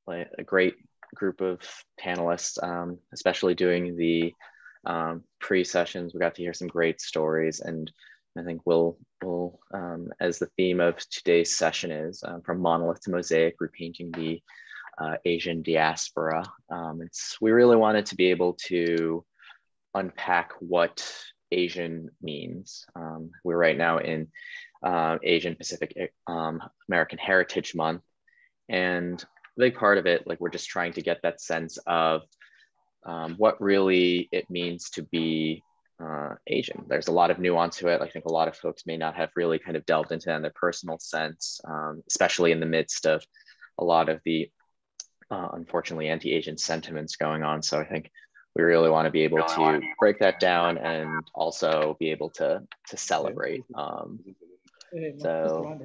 like a great group of panelists, especially doing the pre-sessions. We got to hear some great stories, and I think we'll as the theme of today's session is from Monolith to Mosaic, repainting the Asian diaspora. We really wanted to be able to unpack what Asian means. We're right now in Asian Pacific American Heritage Month, and a big part of it, like we're just trying to get that sense of what really it means to be Asian. There's a lot of nuance to it. I think a lot of folks may not have really kind of delved into that in their personal sense, especially in the midst of a lot of the unfortunately anti-Asian sentiments going on. So I think we really want to be able to break that down and also be able to celebrate. So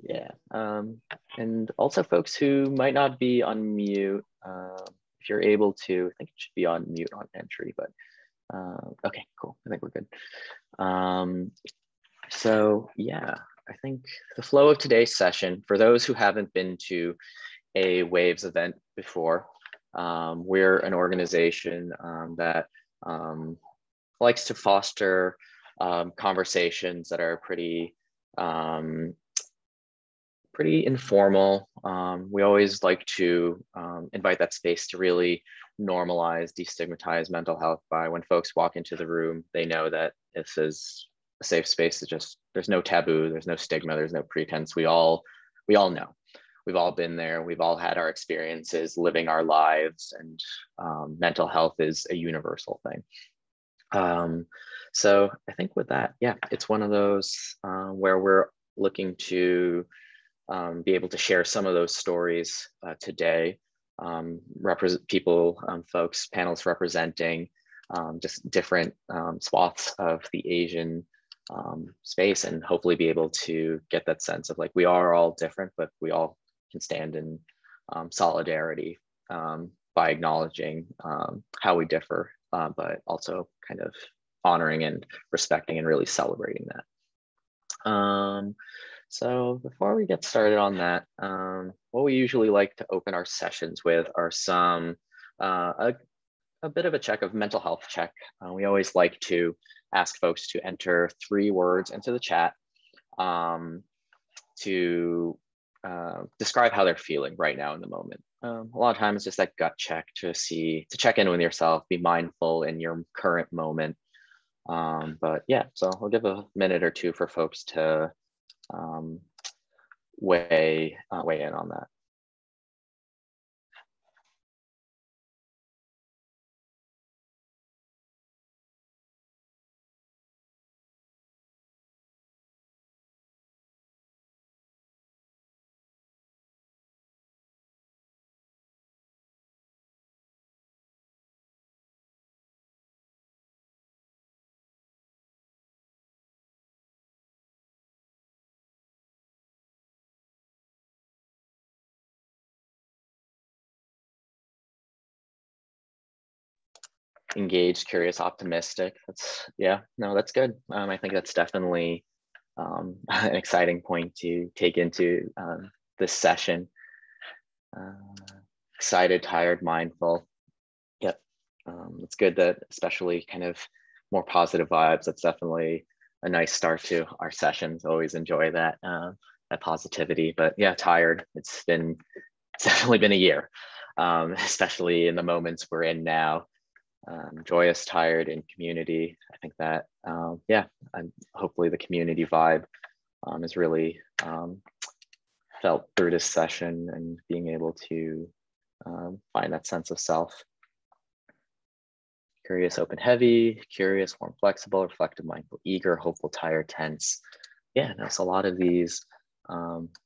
yeah, and also folks who might not be on mute, if you're able to, I think it should be on mute on entry, but okay, cool. I think we're good. So yeah, I think the flow of today's session, for those who haven't been to a Waves event before, we're an organization that likes to foster conversations that are pretty informal. We always like to invite that space to really normalize, destigmatize mental health by when folks walk into the room, they know that this is a safe space. There's no taboo, there's no stigma, there's no pretense. We all know. We've all been there. We've all had our experiences living our lives, and mental health is a universal thing. So I think with that, yeah, it's one of those where we're looking to be able to share some of those stories today. Folks, panels representing just different swaths of the Asian space, and hopefully be able to get that sense of like, we are all different, but we all can stand in solidarity by acknowledging how we differ, but also kind of honoring and respecting and really celebrating that. So before we get started on that, what we usually like to open our sessions with are some, a bit of a check of mental health check. We always like to ask folks to enter 3 words into the chat to describe how they're feeling right now in the moment. A lot of times it's just that gut check to check in with yourself, be mindful in your current moment. But yeah, so I'll give a minute or two for folks to weigh in on that. Engaged, curious, optimistic. That's good. I think that's definitely an exciting point to take into this session. Excited, tired, mindful. Yep, it's good that, especially kind of more positive vibes. That's definitely a nice start to our sessions. Always enjoy that positivity. But yeah, tired. It's definitely been a year, especially in the moments we're in now. Joyous, tired, in community. I think that and hopefully the community vibe is really felt through this session, and being able to find that sense of self. Curious, open, heavy. Curious, warm, flexible. Reflective, mindful, eager. Hopeful, tired, tense. Yeah, no, so a lot of these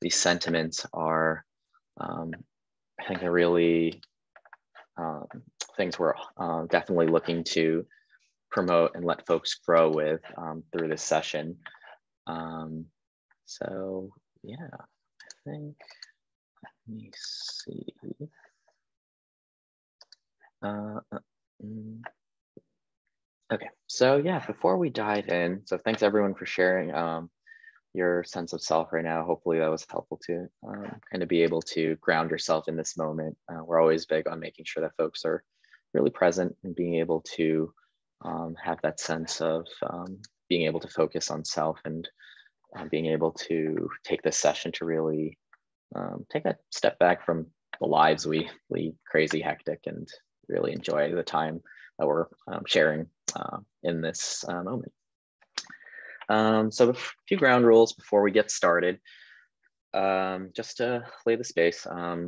sentiments are I think are really things we're definitely looking to promote and let folks grow with through this session. So yeah, I think, let me see. Okay, so yeah, before we dive in, so thanks everyone for sharing your sense of self right now. Hopefully that was helpful to kind of be able to ground yourself in this moment. We're always big on making sure that folks are really present and being able to have that sense of being able to focus on self and being able to take this session to really take a step back from the lives we lead, crazy, hectic, and really enjoy the time that we're sharing in this moment. So a few ground rules before we get started, just to lay the space.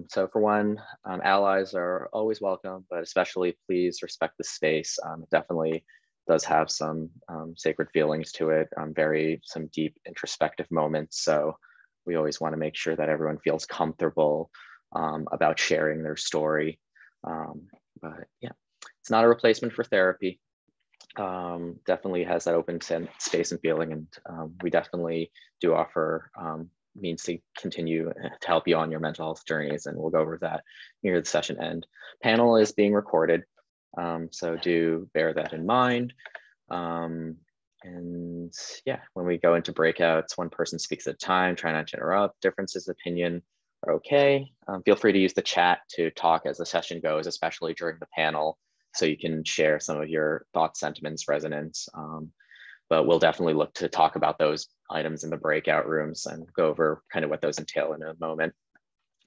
So for one, allies are always welcome, but especially please respect the space. It definitely does have some sacred feelings to it, some deep introspective moments. So we always want to make sure that everyone feels comfortable about sharing their story. But yeah, it's not a replacement for therapy. Definitely has that open space and feeling, and we definitely do offer means to continue to help you on your mental health journeys, and we'll go over that near the session end. Panel is being recorded, so do bear that in mind. And yeah, when we go into breakouts, one person speaks at a time, try not to interrupt. Differences of opinion are okay. Feel free to use the chat to talk as the session goes, especially during the panel, so you can share some of your thoughts, sentiments, resonance. But we'll definitely look to talk about those items in the breakout rooms and go over kind of what those entail in a moment.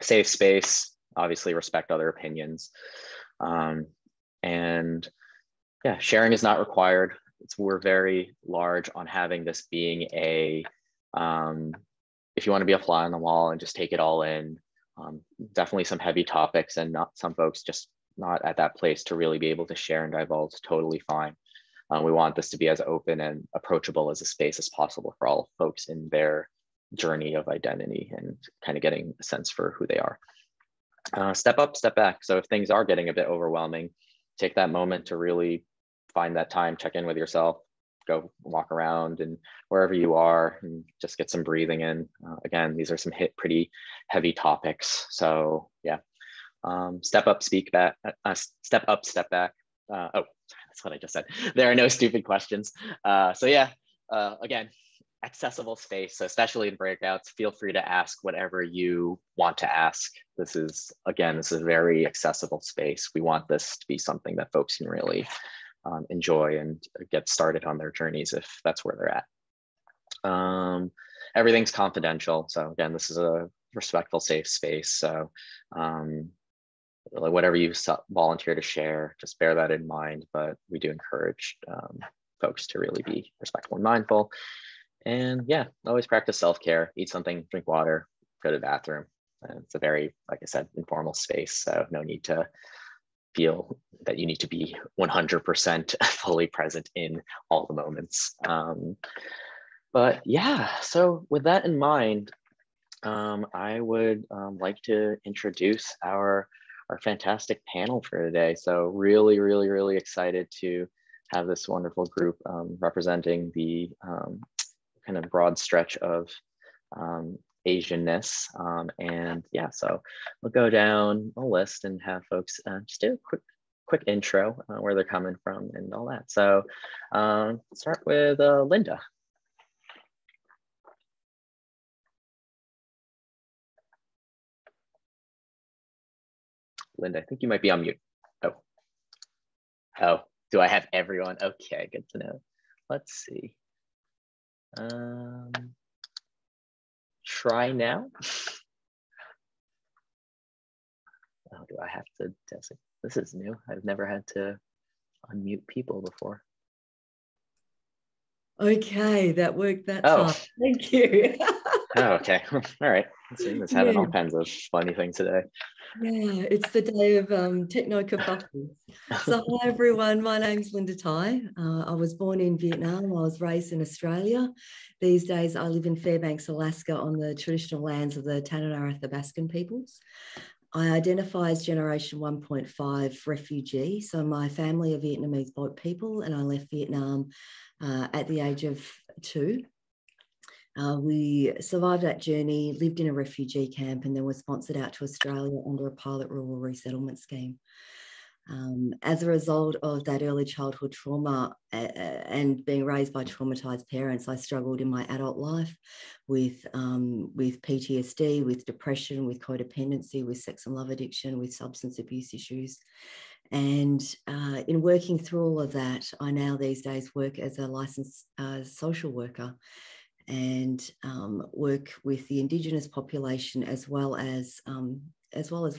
Safe space, obviously respect other opinions. And yeah, sharing is not required. We're very large on having this being a, if you want to be a fly on the wall and just take it all in, definitely some heavy topics, and not some folks just not at that place to really be able to share and divulge, totally fine. We want this to be as open and approachable as a space as possible for all folks in their journey of identity and kind of getting a sense for who they are. Step up, step back. So if things are getting a bit overwhelming, take that moment to really find that time, check in with yourself, go walk around and wherever you are and just get some breathing in. Again, these are some pretty heavy topics. So yeah, step up, speak back, step up, step back. Oh, that's what I just said. There are no stupid questions. So yeah, again, accessible space. So especially in breakouts, feel free to ask whatever you want to ask. This is a very accessible space. We want this to be something that folks can really enjoy and get started on their journeys if that's where they're at. Everything's confidential. So again, this is a respectful, safe space. So whatever you volunteer to share, just bear that in mind. But we do encourage folks to really be respectful and mindful. And yeah, always practice self-care, eat something, drink water, go to the bathroom. It's a very, like I said, informal space. So no need to feel that you need to be 100% fully present in all the moments. But yeah, so with that in mind, I would like to introduce our fantastic panel for today. So really, really, really excited to have this wonderful group representing the kind of broad stretch of Asianness. And yeah, so we'll go down a list and have folks just do a quick intro where they're coming from and all that. So start with Linda. Linda, I think you might be on mute. Oh, do I have everyone? Okay, good to know. Let's see. Try now. Oh, do I have to test it? This is new. I've never had to unmute people before. Okay, that worked that time. Thank you. Oh, okay. All right. Let's see. It's having all kinds of funny things today. Yeah, it's the day of techno kerfuffles. So hi everyone, my name's Linda Tai. I was born in Vietnam. I was raised in Australia. These days I live in Fairbanks, Alaska, on the traditional lands of the Tanana Athabascan peoples. I identify as generation 1.5 refugee. So my family are Vietnamese boat people, and I left Vietnam at the age of 2. We survived that journey, lived in a refugee camp, and then were sponsored out to Australia under a pilot rural resettlement scheme. As a result of that early childhood trauma and being raised by traumatized parents, I struggled in my adult life with PTSD, with depression, with codependency, with sex and love addiction, with substance abuse issues. And in working through all of that, I now these days work as a licensed social worker and work with the Indigenous population as well as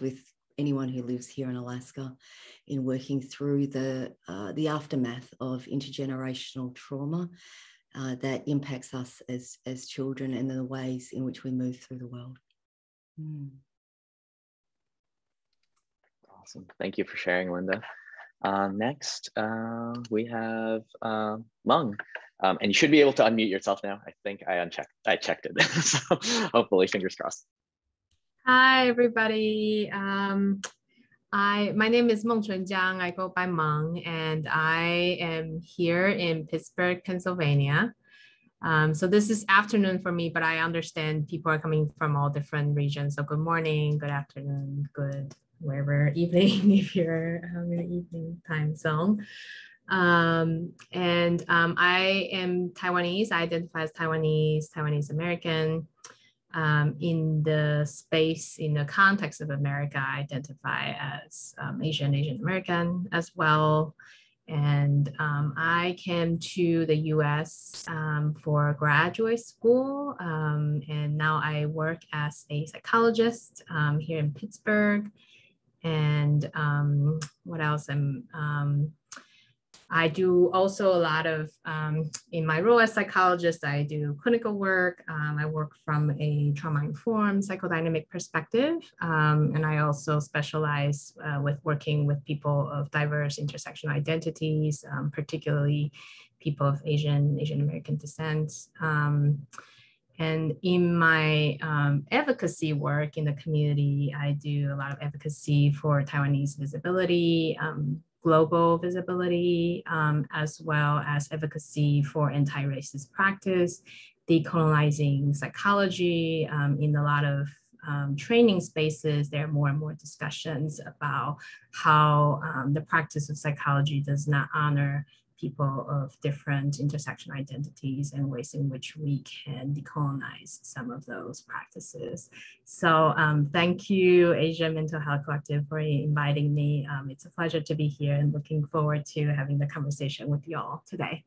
with anyone who lives here in Alaska, in working through the aftermath of intergenerational trauma that impacts us as children and the ways in which we move through the world. Awesome. Thank you for sharing, Linda. Next, we have Mung. And you should be able to unmute yourself now. I think I checked it. So hopefully, fingers crossed. Hi, everybody. My name is Meng Chunjiang. I go by Meng, and I am here in Pittsburgh, Pennsylvania. So this is afternoon for me, but I understand people are coming from all different regions. So good morning, good afternoon, good wherever evening, if you're in the evening time zone. I am Taiwanese. I identify as Taiwanese American. In the space, in the context of America, I identify as Asian American as well. And I came to the US for graduate school. And now I work as a psychologist here in Pittsburgh. And what else? I do also a lot of, in my role as psychologist, I do clinical work. I work from a trauma-informed psychodynamic perspective. And I also specialize with working with people of diverse intersectional identities, particularly people of Asian American descent. And in my advocacy work in the community, I do a lot of advocacy for Taiwanese visibility, global visibility, as well as advocacy for anti-racist practice, decolonizing psychology. In a lot of training spaces, there are more and more discussions about how the practice of psychology does not honor people of different intersectional identities and ways in which we can decolonize some of those practices. So thank you, Asia Mental Health Collective, for inviting me. It's a pleasure to be here and looking forward to having the conversation with you all today.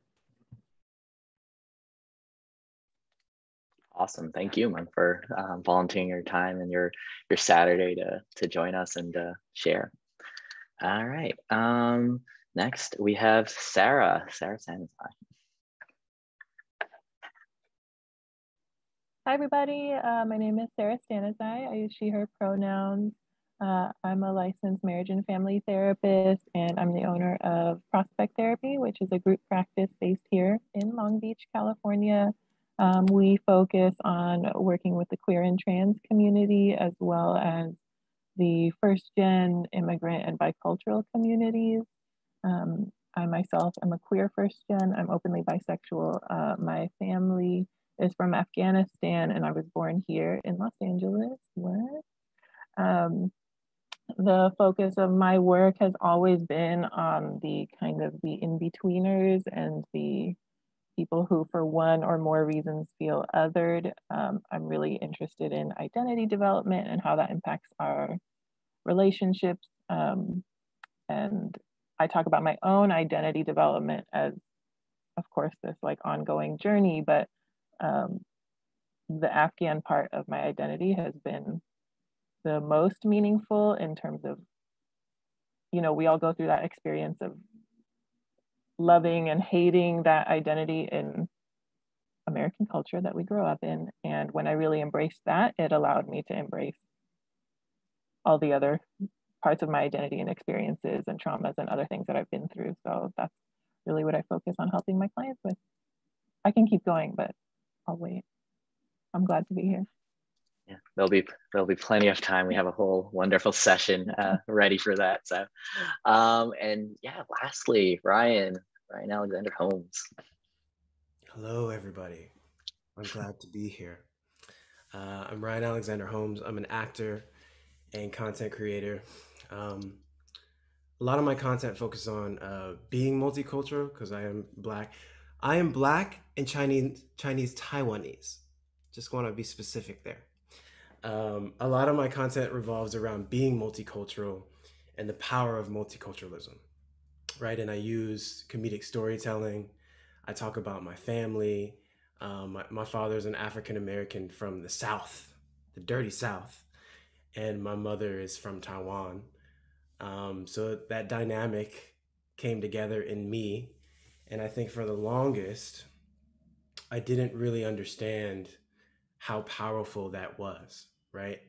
Awesome. Thank you, Mung, for volunteering your time and your Saturday to join us and share. All right. Next, we have Sarah Sanzai. Hi, everybody. My name is Sarah Stanizai. I use she, her pronouns. I'm a licensed marriage and family therapist, and I'm the owner of Prospect Therapy, which is a group practice based here in Long Beach, California. We focus on working with the queer and trans community, as well as the first-gen immigrant and bicultural communities. I myself am a queer first-gen. I'm openly bisexual. My family is from Afghanistan, and I was born here in Los Angeles. The focus of my work has always been on the kind of the in-betweeners and the people who, for one or more reasons, feel othered. I'm really interested in identity development and how that impacts our relationships. And I talk about my own identity development as, of course, this like ongoing journey, but the Afghan part of my identity has been the most meaningful in terms of, you know, we all go through that experience of loving and hating that identity in American culture that we grow up in. And when I really embraced that, it allowed me to embrace all the other parts of my identity and experiences and traumas and other things that I've been through. So that's really what I focus on helping my clients with. I can keep going, but I'll wait. I'm glad to be here. Yeah, there'll be plenty of time. We have a whole wonderful session ready for that. So, and yeah, lastly, Ryan Alexander Holmes. Hello, everybody. I'm glad to be here. I'm Ryan Alexander Holmes. I'm an actor and content creator. a lot of my content focuses on being multicultural because I am Black. I am Black and Chinese Taiwanese. Just want to be specific there. A lot of my content revolves around being multicultural and the power of multiculturalism, right? And I use comedic storytelling. I talk about my family. My father's an African American from the South, the dirty South, and my mother is from Taiwan. So that dynamic came together in me. And I think for the longest, I didn't really understand how powerful that was, right?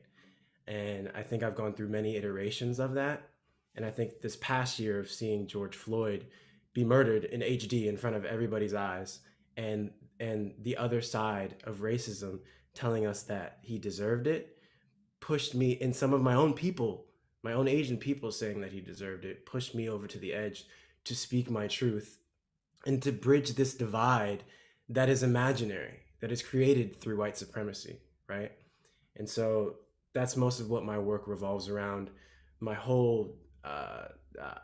And I think I've gone through many iterations of that. And I think this past year of seeing George Floyd be murdered in HD in front of everybody's eyes, and the other side of racism telling us that he deserved it, pushed me, and some of my own people, my own Asian people saying that he deserved it, pushed me over to the edge to speak my truth and to bridge this divide that is imaginary, that is created through white supremacy, right? And so that's most of what my work revolves around. My whole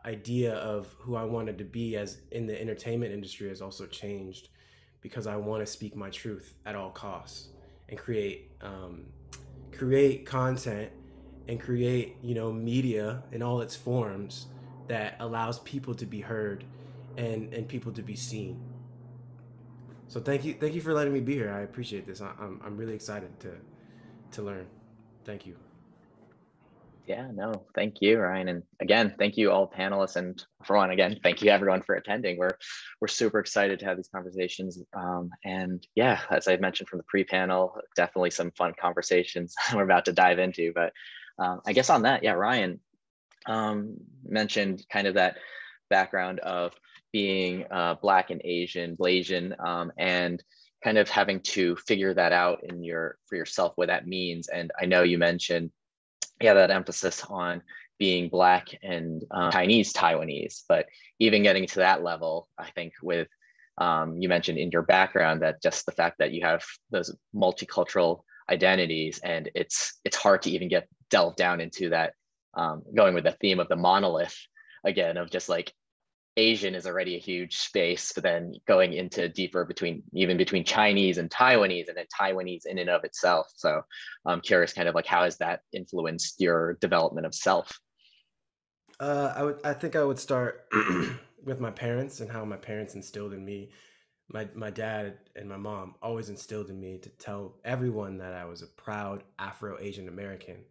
idea of who I wanted to be as in the entertainment industry has also changed because I want to speak my truth at all costs and create content and create, you know, media in all its forms that allows people to be heard and people to be seen. So thank you for letting me be here. I appreciate this. I'm really excited to learn. Thank you. Yeah, no, thank you, Ryan. And again, thank you all panelists. And for one, again, thank you everyone for attending. We're super excited to have these conversations. And yeah, as I mentioned from the pre-panel, definitely some fun conversations we're about to dive into. But I guess on that, yeah, Ryan mentioned kind of that background of being Black and Asian, Blasian, and kind of having to figure that out for yourself, what that means. And I know you mentioned, yeah, that emphasis on being Black and Chinese Taiwanese, but even getting to that level, I think with you mentioned in your background that just the fact that you have those multicultural identities, and it's hard to even get delved down into that, going with the theme of the monolith again, of just like Asian is already a huge space, but then going into deeper between Chinese and Taiwanese, and then Taiwanese in and of itself. So I'm curious, kind of like, how has that influenced your development of self? I think I would start with my parents and how my parents instilled in me. My dad and my mom always instilled in me to tell everyone that I was a proud Afro-Asian American.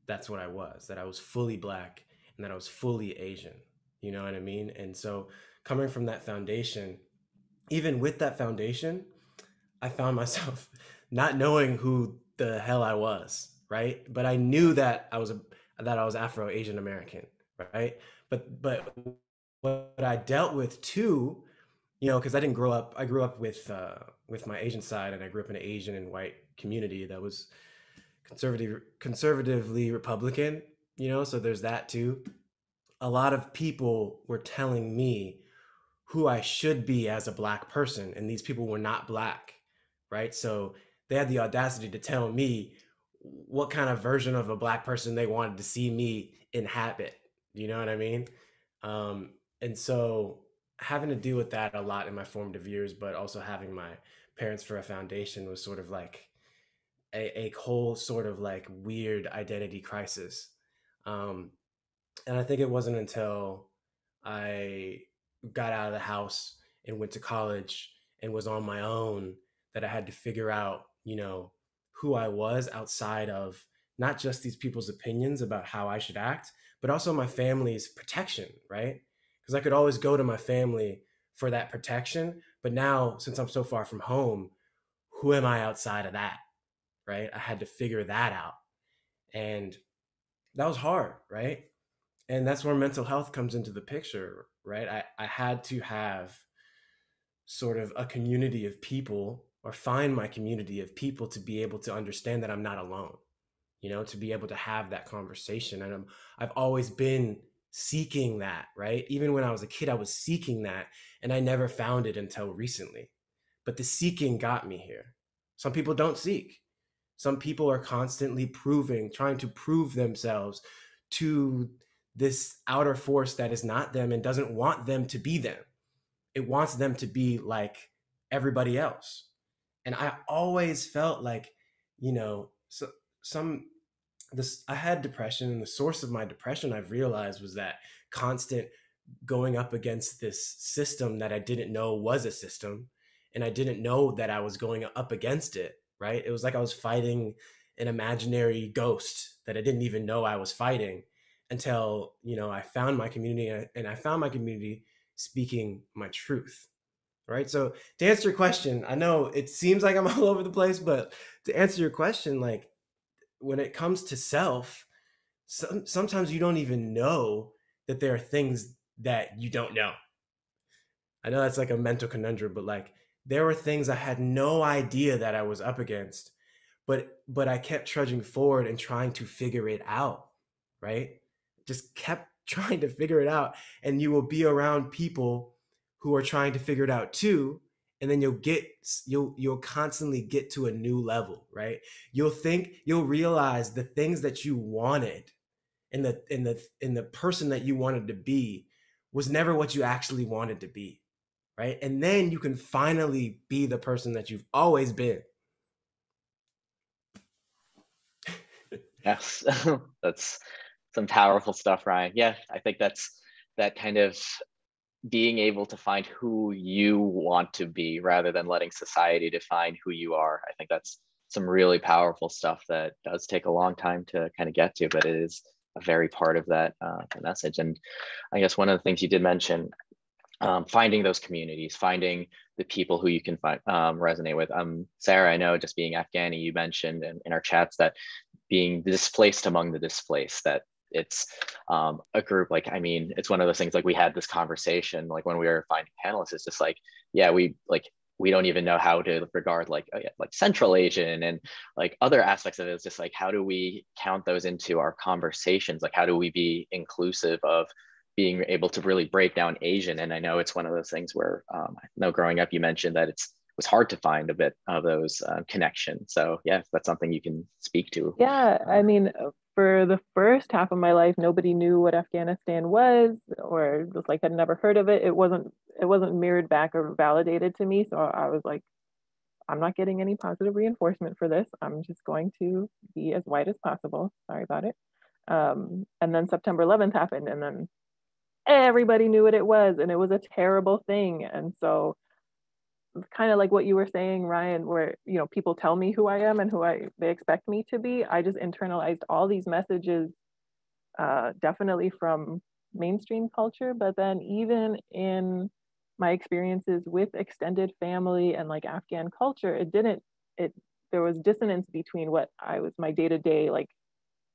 That's what I was, that I was fully Black and that I was fully Asian. You know what I mean? And so coming from that foundation, even with that foundation, I found myself not knowing who the hell I was, right? But I knew that I was Afro-Asian American, right? But what I dealt with too, you know, because I grew up with my Asian side, and I grew up in an Asian and white community that was conservatively Republican, you know, so there's that too. A lot of people were telling me who I should be as a Black person, and these people were not Black, right? So they had the audacity to tell me what kind of version of a Black person they wanted to see me inhabit. You know what I mean? And so having to deal with that a lot in my formative years, but also having my parents for a foundation was sort of like a whole sort of like weird identity crisis. Um, and I think it wasn't until I got out of the house and went to college and was on my own that I had to figure out, you know, who I was outside of not just these people's opinions about how I should act, but also my family's protection, right? Because I could always go to my family for that protection. But now, since I'm so far from home, who am I outside of that, right? I had to figure that out. And that was hard, right? And that's where mental health comes into the picture, right? I had to have sort of a community of people, or find my community of people, to be able to understand that I'm not alone, you know, to be able to have that conversation. And I've always been seeking that, right? Even when I was a kid, I was seeking that, and I never found it until recently. But the seeking got me here. Some people don't seek. Some people are constantly trying to prove themselves to this outer force that is not them and doesn't want them to be them. It wants them to be like everybody else. And I always felt like, you know, I had depression, and the source of my depression, I've realized, was that constant going up against this system that I didn't know was a system. And I didn't know that I was going up against it, right? It was like I was fighting an imaginary ghost that I didn't even know I was fighting, until, you know, I found my community, and I found my community speaking my truth, right? So to answer your question, I know it seems like I'm all over the place, but to answer your question, like, when it comes to self, sometimes you don't even know that there are things that you don't know. I know that's like a mental conundrum, but like, there were things I had no idea that I was up against, but I kept trudging forward and trying to figure it out, right? Just kept trying to figure it out. And you will be around people who are trying to figure it out too. And then you'll constantly get to a new level, right? You'll realize the things that you wanted, and the person that you wanted to be was never what you actually wanted to be, right? And then you can finally be the person that you've always been. Yes, that's some powerful stuff, Ryan. Yeah, I think that's that kind of being able to find who you want to be rather than letting society define who you are. I think that's some really powerful stuff that does take a long time to kind of get to, but it is a very part of that message. And I guess one of the things you did mention, finding those communities, finding the people who you can find resonate with. Sarah, I know, just being Afghani, you mentioned in our chats that being displaced among the displaced, that it's a group, like, I mean, it's one of those things, like, we had this conversation, like, when we were finding panelists, it's just like, yeah, we don't even know how to regard like Central Asian and like other aspects of it. It's just like, how do we count those into our conversations? Like, how do we be inclusive of being able to really break down Asian? And I know it's one of those things where I know growing up, you mentioned that it was hard to find a bit of those connections. So yeah, if that's something you can speak to. Yeah, I mean, for the first half of my life, nobody knew what Afghanistan was, or just like had never heard of it. It wasn't mirrored back or validated to me. So I was like, I'm not getting any positive reinforcement for this. I'm just going to be as white as possible. Sorry about it. And then September 11th happened, and then everybody knew what it was, and it was a terrible thing. And so kind of like what you were saying, Ryan, where, you know, people tell me who I am and they expect me to be. I just internalized all these messages, definitely from mainstream culture, but then even in my experiences with extended family and like Afghan culture, there was dissonance between what my day-to-day, like,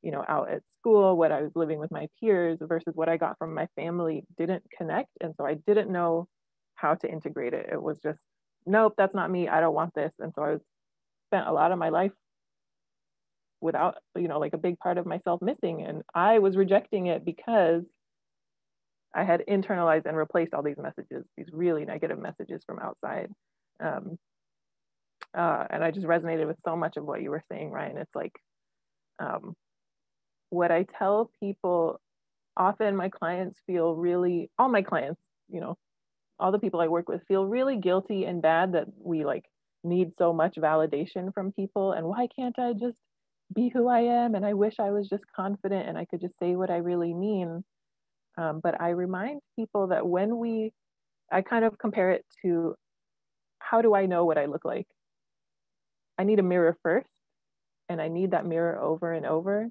you know, out at school, what I was living with my peers versus what I got from my family didn't connect. And so I didn't know how to integrate it. It was just, nope, that's not me. I don't want this. And so I spent a lot of my life without, you know, like a big part of myself missing. And I was rejecting it because I had internalized and replaced all these messages, these really negative messages from outside. And I just resonated with so much of what you were saying, Ryan. It's like, what I tell people, often my clients all my clients, you know, all the people I work with feel really guilty and bad that we like need so much validation from people. And why can't I just be who I am? And I wish I was just confident and I could just say what I really mean. But I remind people that I kind of compare it to, how do I know what I look like? I need a mirror first, and I need that mirror over and over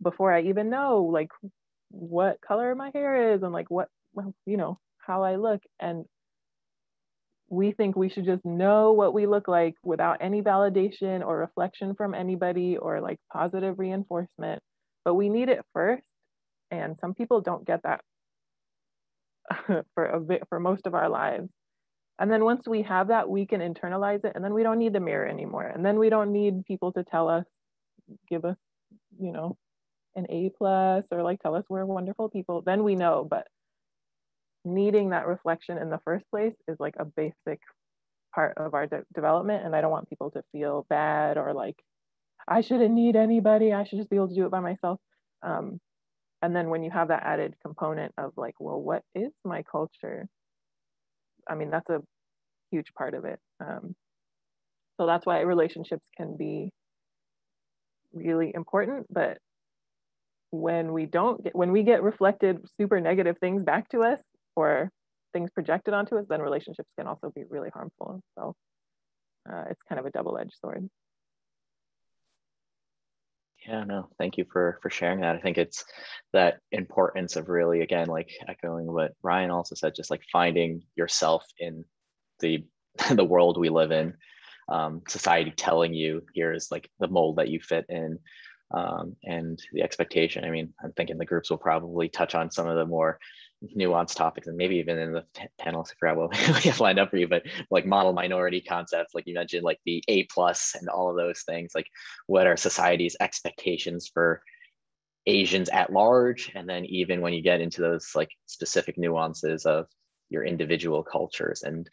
before I even know like what color my hair is and like what, you know, how I look. And we think we should just know what we look like without any validation or reflection from anybody or like positive reinforcement, but we need it first. And some people don't get that for most of our lives. And then once we have that, we can internalize it, and then we don't need the mirror anymore. And then we don't need people to give us, you know, an A+ or like tell us we're wonderful people. Then we know, but needing that reflection in the first place is like a basic part of our development. And I don't want people to feel bad or like, I shouldn't need anybody. I should just be able to do it by myself. And then when you have that added component of like, well, what is my culture? I mean, that's a huge part of it. So that's why relationships can be really important. But when we get reflected super negative things back to us, or things projected onto us, then relationships can also be really harmful. So it's kind of a double-edged sword. Yeah, no, thank you for sharing that. I think it's that importance of really, again, like echoing what Ryan also said, just like finding yourself in the the world we live in, society telling you here's like the mold that you fit in, and the expectation. I mean, I'm thinking the groups will probably touch on some of the more nuanced topics, and maybe even in the panels, I forgot what we have lined up for you, but like model minority concepts, like you mentioned, like the A+ and all of those things, like what are society's expectations for Asians at large, and then even when you get into those like specific nuances of your individual cultures. And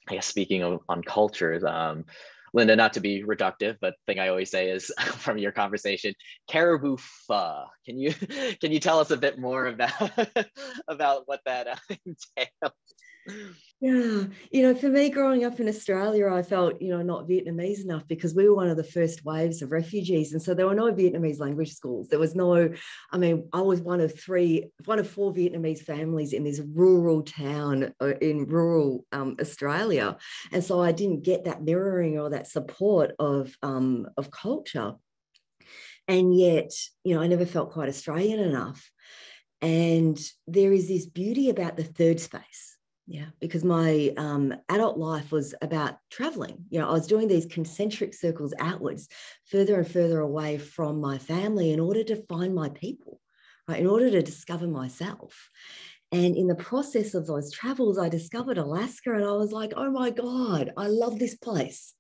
I guess speaking on cultures, Linda, not to be reductive, but the thing I always say is from your conversation, caribou pho. Can you tell us a bit more about about what that entails? Yeah, for me growing up in Australia, I felt, not Vietnamese enough because we were one of the first waves of refugees. And so there were no Vietnamese language schools. There was no, I was one of four Vietnamese families in this rural town in rural Australia. And so I didn't get that mirroring or that support of culture. And yet, I never felt quite Australian enough. And there is this beauty about the third space. Yeah, because my adult life was about traveling. I was doing these concentric circles outwards, further and further away from my family in order to find my people, right? In order to discover myself. And in the process of those travels, I discovered Alaska and I was like, oh my God, I love this place.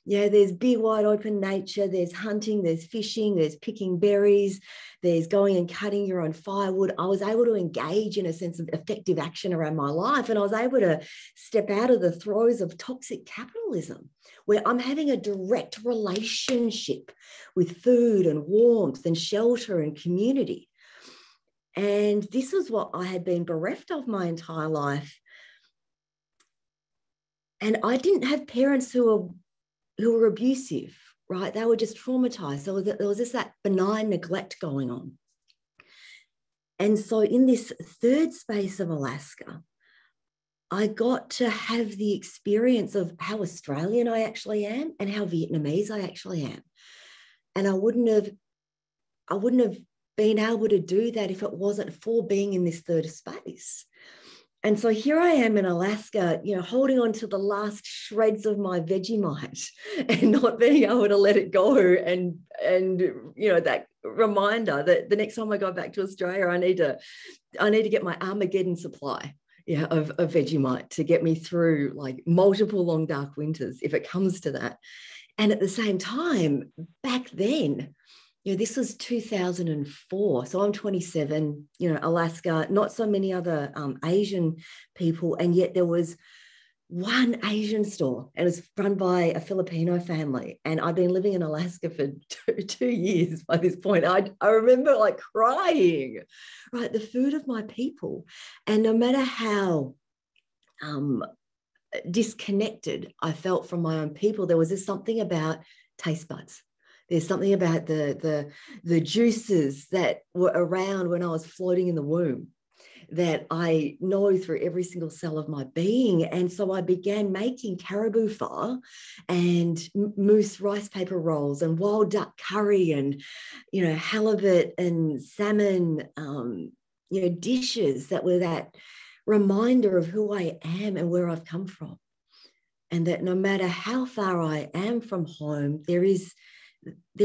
There's big, wide open nature, there's hunting, there's fishing, there's picking berries, there's going and cutting your own firewood. I was able to engage in a sense of effective action around my life, and I was able to step out of the throes of toxic capitalism, where I'm having a direct relationship with food and warmth and shelter and community. And this is what I had been bereft of my entire life. And I didn't have parents who were abusive, right? They were just traumatized. So there was just that benign neglect going on. And so in this third space of Alaska, I got to have the experience of how Australian I actually am and how Vietnamese I actually am. And I wouldn't have been able to do that if it wasn't for being in this third space. And so here I am in Alaska, holding on to the last shreds of my Vegemite and not being able to let it go. And that reminder that the next time I go back to Australia, I need to get my Armageddon supply of Vegemite to get me through like multiple long dark winters if it comes to that. And at the same time, back then, this was 2004. So I'm 27, Alaska, not so many other Asian people. And yet there was one Asian store and it was run by a Filipino family. And I'd been living in Alaska for two years by this point. I remember like crying, right? The food of my people. And no matter how disconnected I felt from my own people, there was just something about taste buds. There's something about the juices that were around when I was floating in the womb that I know through every single cell of my being. And so I began making caribou pho and moose rice paper rolls and wild duck curry and, halibut and salmon, dishes that were that reminder of who I am and where I've come from. And that no matter how far I am from home, there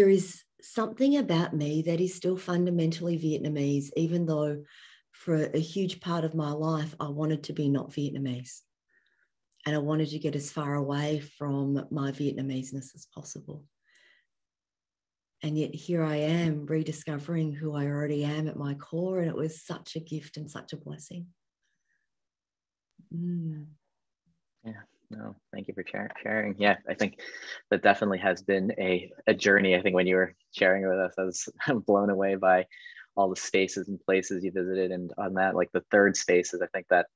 is something about me that is still fundamentally Vietnamese, even though for a huge part of my life, I wanted to be not Vietnamese. And I wanted to get as far away from my Vietnameseness as possible. And yet here I am rediscovering who I already am at my core. And it was such a gift and such a blessing. Yeah. No, thank you for sharing. Yeah, I think that definitely has been a journey. I think when you were sharing with us, I was blown away by all the spaces and places you visited. And on that, like the third spaces, I think that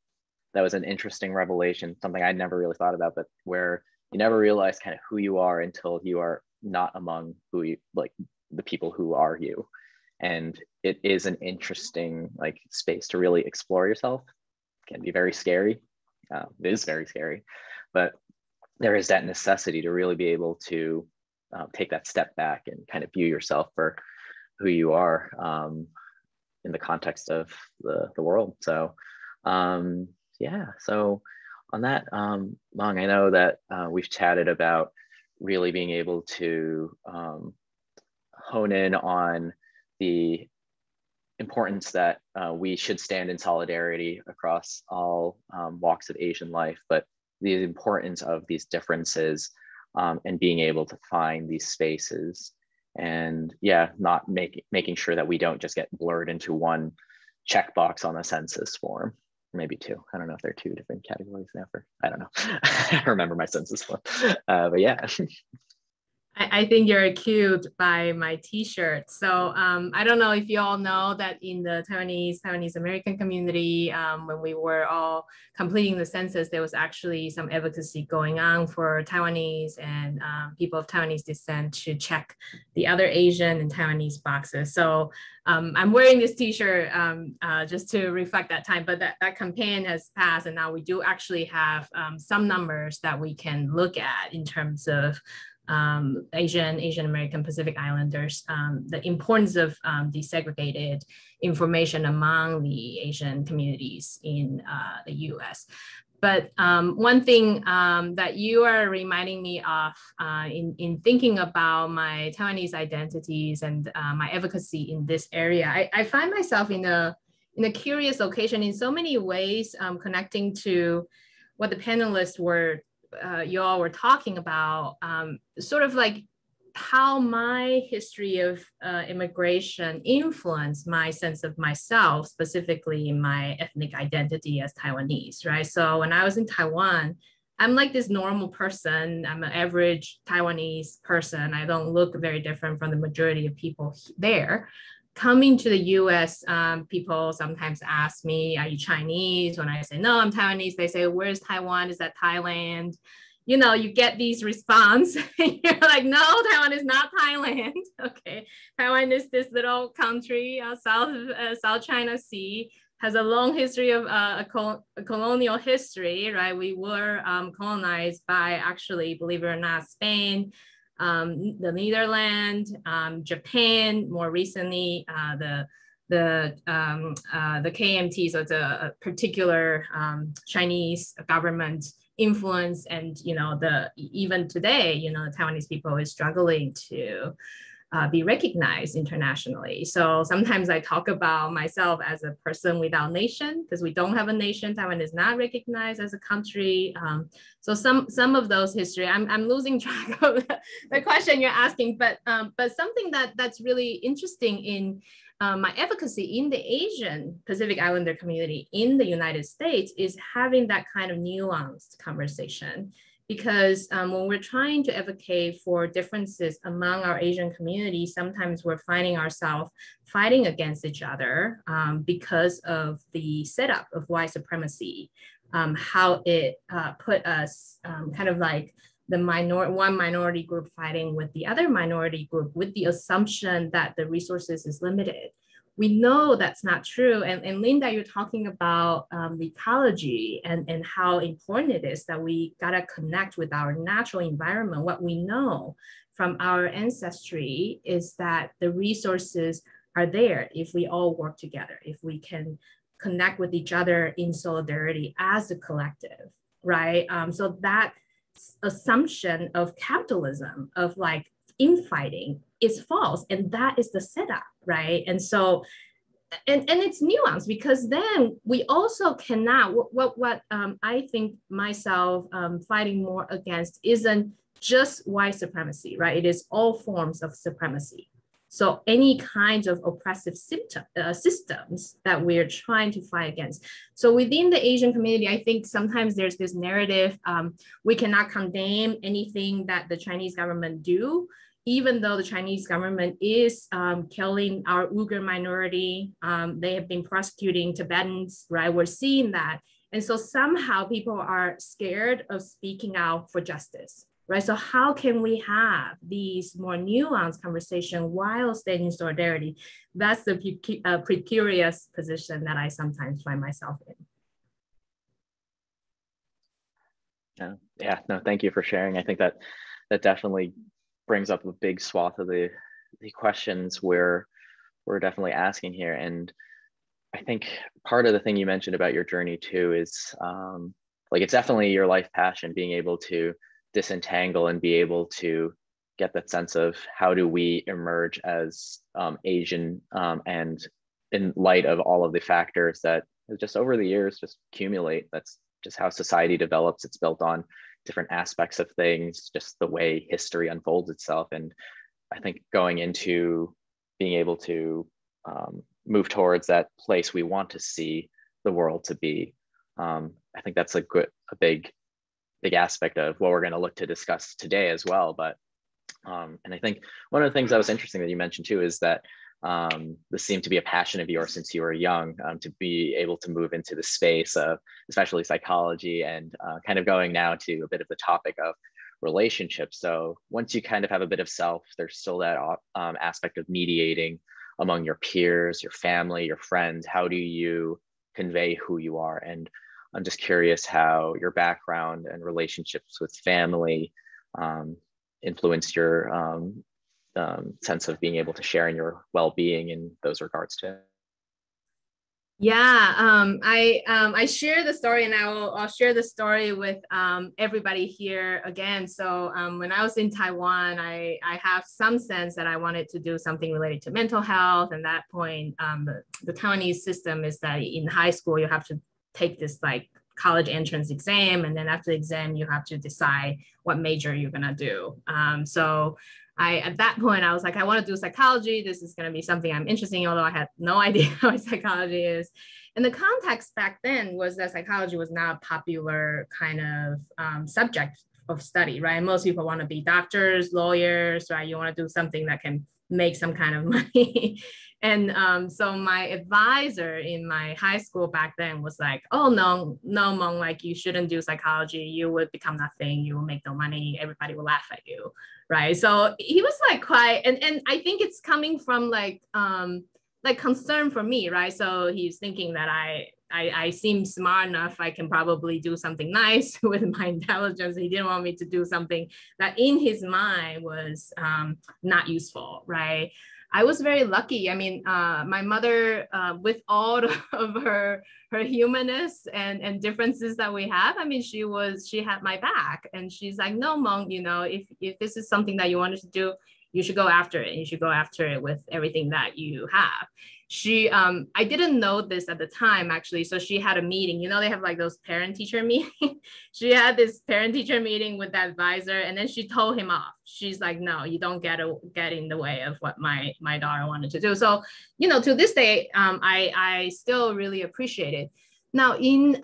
was an interesting revelation, something I'd never really thought about, but where you never realize kind of who you are until you are not among who you, like the people who are you. And it is an interesting like space to really explore yourself. It can be very scary. It is very scary, but there is that necessity to really be able to take that step back and kind of view yourself for who you are in the context of the world. So yeah, so on that, Long, I know that we've chatted about really being able to hone in on the importance that we should stand in solidarity across all walks of Asian life, but the importance of these differences and being able to find these spaces, and yeah, not making sure that we don't just get blurred into one checkbox on a census form, maybe two. I don't know if they're two different categories ever. I don't know. I don't remember my census form, but yeah. I think you're cute by my t-shirt. So I don't know if you all know that in the Taiwanese American community, when we were all completing the census, there was actually some advocacy going on for Taiwanese and people of Taiwanese descent to check the other Asian and Taiwanese boxes. So I'm wearing this t-shirt just to reflect that time, but that campaign has passed, and now we do actually have some numbers that we can look at in terms of Asian American Pacific Islanders, the importance of desegregated information among the Asian communities in the US. But one thing that you are reminding me of in thinking about my Taiwanese identities and my advocacy in this area, I find myself in a curious occasion in so many ways, connecting to what the panelists were you all were talking about, sort of like how my history of immigration influenced my sense of myself, specifically my ethnic identity as Taiwanese, right? So when I was in Taiwan, I'm like this normal person. I'm an average Taiwanese person. I don't look very different from the majority of people there. Coming to the US, people sometimes ask me, are you Chinese? When I say, no, I'm Taiwanese, they say, where's Taiwan? Is that Thailand? You know, you get these response. You're like, no, Taiwan is not Thailand. Okay, Taiwan is this little country, South China Sea, has a long history of colonial history, right? We were colonized by, actually, believe it or not, Spain, the Netherlands, Japan, more recently, the KMT, so it's a particular Chinese government influence, and even today, the Taiwanese people is struggling to be recognized internationally. So sometimes I talk about myself as a person without nation, because we don't have a nation. Taiwan is not recognized as a country. So some of those history, I'm losing track of the question you're asking, but something that's really interesting in my advocacy in the Asian Pacific Islander community in the United States is having that kind of nuanced conversation. Because when we're trying to advocate for differences among our Asian community, sometimes we're finding ourselves fighting against each other because of the setup of white supremacy, how it put us kind of like the one minority group fighting with the other minority group with the assumption that the resources is limited. We know that's not true. And Linda, you're talking about the ecology and how important it is that we gotta connect with our natural environment. What we know from our ancestry is that the resources are there if we all work together, if we can connect with each other in solidarity as a collective, right? So that assumption of capitalism, of like infighting, is false, and that is the setup, right? And so, and it's nuanced, because then we also cannot, what I think myself fighting more against isn't just white supremacy, right? It is all forms of supremacy. So any kinds of oppressive systems that we're trying to fight against. So within the Asian community, I think sometimes there's this narrative, we cannot condemn anything that the Chinese government do even though the Chinese government is killing our Uyghur minority, they have been prosecuting Tibetans, right? We're seeing that. And so somehow people are scared of speaking out for justice, right? So how can we have these more nuanced conversation while staying in solidarity? That's the precarious position that I sometimes find myself in. Yeah, no, thank you for sharing. I think that definitely brings up a big swath of the questions we're definitely asking here. And I think part of the thing you mentioned about your journey too is like, it's definitely your life passion, being able to disentangle and be able to get that sense of how do we emerge as Asian, and in light of all of the factors that just over the years just accumulate. That's just how society develops. It's built on different aspects of things, just the way history unfolds itself. And I think going into being able to move towards that place we want to see the world to be, I think that's a big aspect of what we're going to look to discuss today as well. But and I think one of the things that was interesting that you mentioned too is that this seemed to be a passion of yours since you were young, to be able to move into the space of especially psychology, and kind of going now to a bit of the topic of relationships. So once you kind of have a bit of self, there's still that aspect of mediating among your peers, your family, your friends. How do you convey who you are? And I'm just curious how your background and relationships with family influenced your sense of being able to share in your well-being in those regards too. Yeah, I share the story, and I'll share the story with everybody here again. So when I was in Taiwan, I have some sense that I wanted to do something related to mental health. And at that point, the Taiwanese system is that in high school, you have to take this like college entrance exam. And then after the exam, you have to decide what major you're gonna do. So at that point, I was like, I want to do psychology. This is going to be something I'm interested in, although I had no idea what psychology is. And the context back then was that psychology was not a popular kind of subject of study, right? Most people want to be doctors, lawyers, right? You want to do something that can make some kind of money. And so my advisor in my high school back then was like, oh, no, Mong, like you shouldn't do psychology. You would become nothing. You will make no money. Everybody will laugh at you, right? So he was like quite, and I think it's coming from like concern for me, right? So he's thinking that I seem smart enough. I can probably do something nice with my intelligence. He didn't want me to do something that in his mind was not useful, right? I was very lucky. I mean, my mother, with all of her humanness and differences that we have, I mean, she had my back, and she's like, no, Mong, you know, if this is something that you wanted to do, you should go after it. You should go after it with everything that you have. She, I didn't know this at the time, actually. So she had a meeting, you know, they have like those parent teacher meetings. She had this parent teacher meeting with the advisor, and then she told him off. She's like, no, you don't get in the way of what my daughter wanted to do. So, you know, to this day, I still really appreciate it. Now in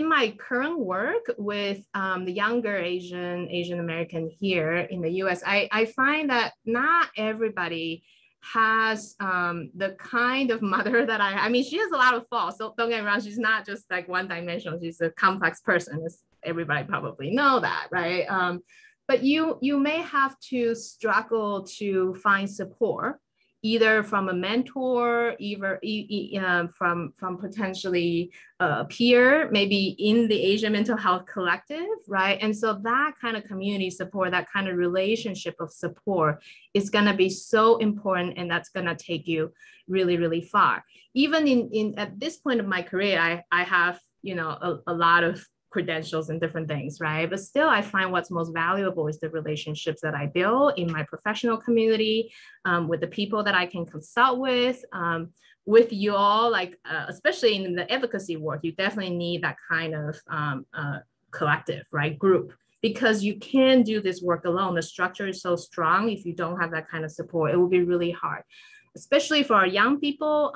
my current work with the younger Asian American here in the US, I find that not everybody has the kind of mother that I mean, she has a lot of faults. So don't get me wrong, she's not just like one dimensional, she's a complex person. Everybody probably know that, right? But you may have to struggle to find support, either from a mentor, either from potentially a peer, maybe in the Asian Mental Health Collective, right? And so that kind of community support, that kind of relationship of support is gonna be so important, and that's gonna take you really, really far. Even in at this point of my career, I have, you know, a lot of credentials and different things, right? But still, I find what's most valuable is the relationships that I build in my professional community, with the people that I can consult with you all, like, especially in the advocacy work, you definitely need that kind of collective, right, group, because you can't do this work alone. The structure is so strong. If you don't have that kind of support, it will be really hard. especially for our young people,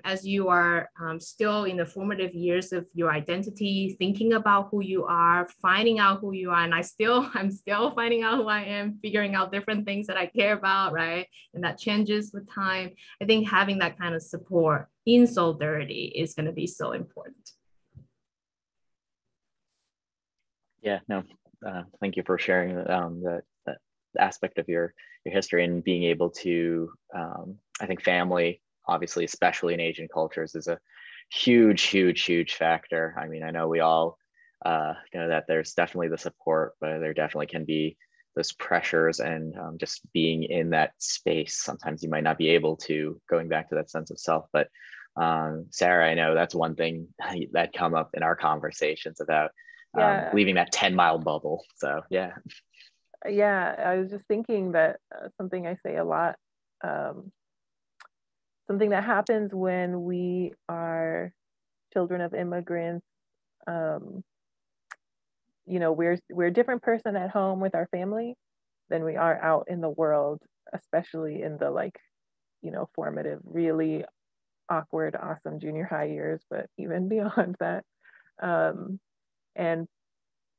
as you are still in the formative years of your identity, thinking about who you are, finding out who you are. And I'm still finding out who I am, figuring out different things that I care about, right? And that changes with time. I think having that kind of support in solidarity is going to be so important. Yeah, no, thank you for sharing that aspect of your history, and being able to, I think family, obviously, especially in Asian cultures, is a huge factor. I mean, I know we all know that there's definitely the support, but there definitely can be those pressures, and just being in that space, sometimes you might not be able to, going back to that sense of self. But Sarah, I know that's one thing that come up in our conversations about leaving that 10-mile bubble. So yeah. Yeah, I was just thinking that something I say a lot, something that happens when we are children of immigrants, you know, we're a different person at home with our family than we are out in the world, especially in the, like, you know, formative, really awkward, awesome junior high years, but even beyond that. And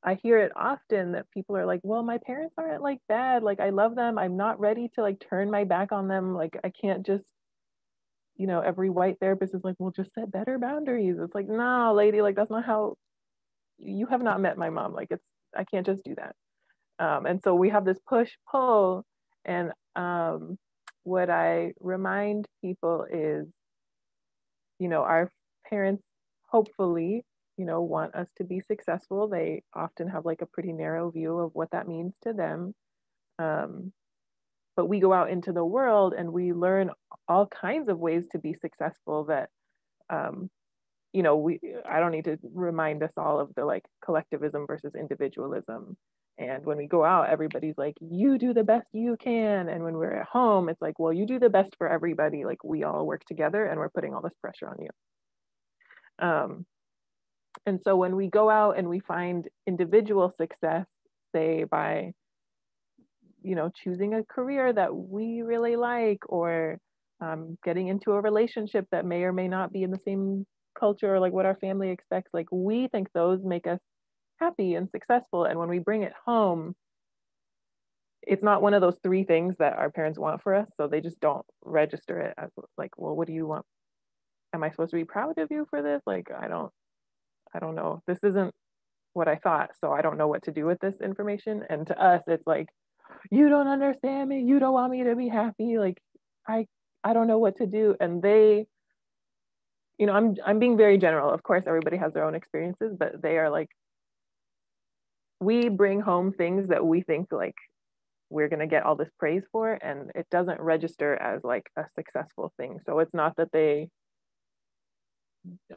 I hear it often that people are like, well, my parents aren't like bad. Like, I love them. I'm not ready to like turn my back on them. Like, I can't just, you know, every white therapist is like, well, just set better boundaries. It's like, no, lady, like, that's not how, you have not met my mom. Like, I can't just do that. And so we have this push pull. And what I remind people is, you know, our parents hopefully, you know, want us to be successful. They often have like a pretty narrow view of what that means to them. But we go out into the world and we learn all kinds of ways to be successful that, you know, I don't need to remind us all of the like collectivism versus individualism. And when we go out, everybody's like, you do the best you can. And when we're at home, it's like, well, you do the best for everybody. Like, we all work together and we're putting all this pressure on you. And so when we go out and we find individual success, say by, you know, choosing a career that we really like, or getting into a relationship that may or may not be in the same culture or like what our family expects, like, we think those make us happy and successful. And when we bring it home, it's not one of those three things that our parents want for us. So they just don't register it as like, well, what do you want? Am I supposed to be proud of you for this? Like, I don't know. This isn't what I thought, so I don't know what to do with this information. And to us, it's like, you don't understand me. You don't want me to be happy. Like, I don't know what to do. And they, you know, I'm being very general. Of course, everybody has their own experiences, but they are like, we bring home things that we think like we're going to get all this praise for, and it doesn't register as like a successful thing. So it's not that they,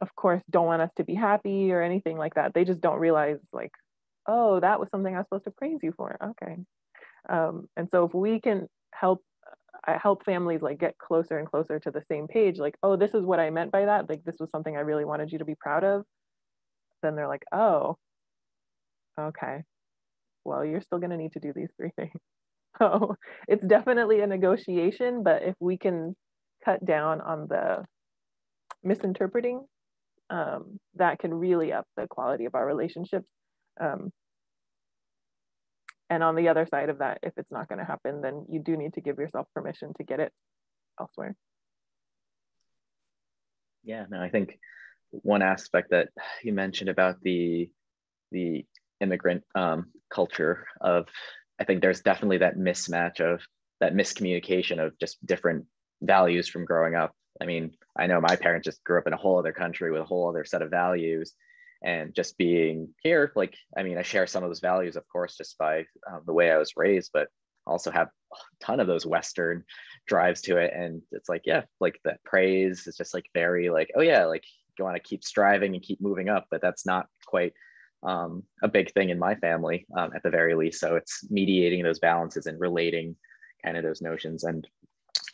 of course, don't want us to be happy or anything like that. They just don't realize like, oh, that was something I was supposed to praise you for. Okay. And so if we can help families like get closer and closer to the same page, like, oh, this is what I meant by that. Like, this was something I really wanted you to be proud of. Then they're like, oh, okay, well, you're still going to need to do these three things. So it's definitely a negotiation, but if we can cut down on the misinterpreting, that can really up the quality of our relationships. And on the other side of that, if it's not going to happen, then you do need to give yourself permission to get it elsewhere. Yeah, no, I think one aspect that you mentioned about the immigrant culture of, I think there's definitely that mismatch of that miscommunication of just different values from growing up. I mean, I know my parents just grew up in a whole other country with a whole other set of values, and just being here, like, I mean, I share some of those values, of course, just by the way I was raised, but also have a ton of those Western drives to it. And it's like, yeah, like that praise is just like very like, oh yeah, like you want to keep striving and keep moving up, but that's not quite a big thing in my family, at the very least. So it's mediating those balances and relating kind of those notions. And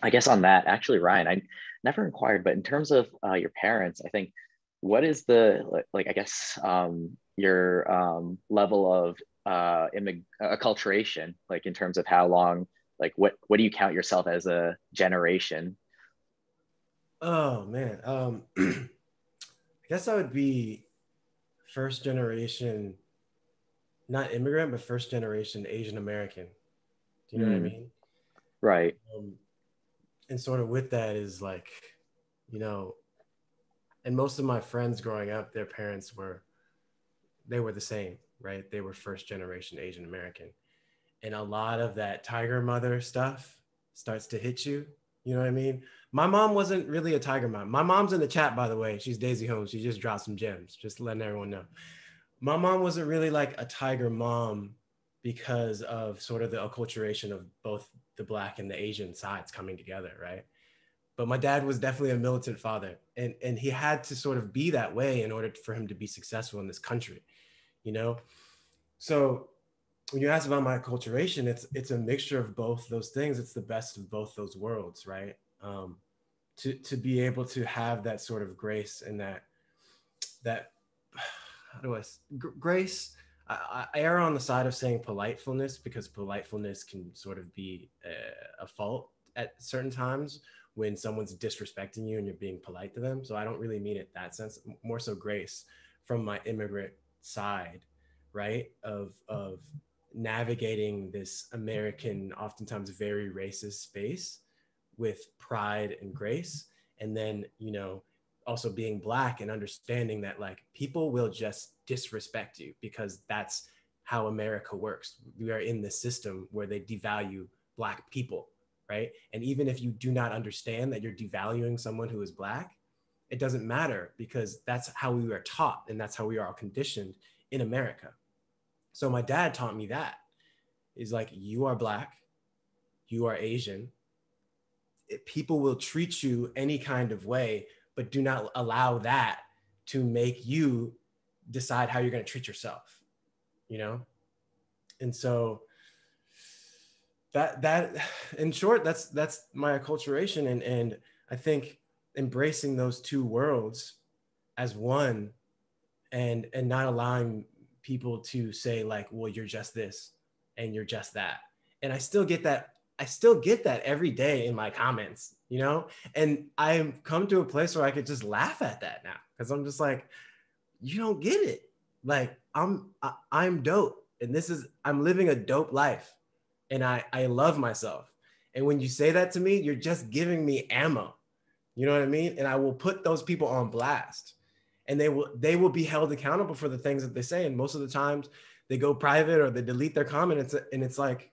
I guess on that, actually, Ryan, I never inquired, but in terms of your parents, I think, what is the, like, I guess, your level of acculturation, like in terms of how long, like what do you count yourself as a generation Oh man, I guess I would be first generation, not immigrant, but first generation Asian American. Do you know what I mean? Right. And sort of with that is like, you know, and most of my friends growing up, their parents were, they were the same, right? They were first generation Asian American. And a lot of that tiger mother stuff starts to hit you. You know what I mean? My mom wasn't really a tiger mom. My mom's in the chat, by the way. She's Daisy Holmes. She just dropped some gems, just letting everyone know. My mom wasn't really like a tiger mom because of sort of the acculturation of both the Black and the Asian sides coming together, right? But my dad was definitely a militant father, and he had to sort of be that way in order for him to be successful in this country, you know? So when you ask about my acculturation, it's a mixture of both those things. It's the best of both those worlds, right? To be able to have that sort of grace and that how do I grace. I err on the side of saying politefulness, because politefulness can sort of be a fault at certain times when someone's disrespecting you and you're being polite to them. So I don't really mean it that sense, more so grace from my immigrant side, right? Of navigating this American, oftentimes very racist space with pride and grace. And then, you know, also being Black and understanding that like people will just disrespect you because that's how America works. We are in this system where they devalue Black people, right? And even if you do not understand that you're devaluing someone who is Black, it doesn't matter because that's how we are taught and that's how we are all conditioned in America. So my dad taught me that. He's like, you are Black, you are Asian. People will treat you any kind of way, but do not allow that to make you decide how you're going to treat yourself, you know? And so that in short, that's my acculturation. And I think embracing those two worlds as one and not allowing people to say like, well, you're just this and you're just that. And I still get that every day in my comments, you know? And I've come to a place where I could just laugh at that now because I'm just like, you don't get it. Like I'm dope. And I'm living a dope life. And I love myself. And when you say that to me, you're just giving me ammo. You know what I mean? And I will put those people on blast. And they will be held accountable for the things that they say. And most of the times they go private or they delete their comment. And it's like,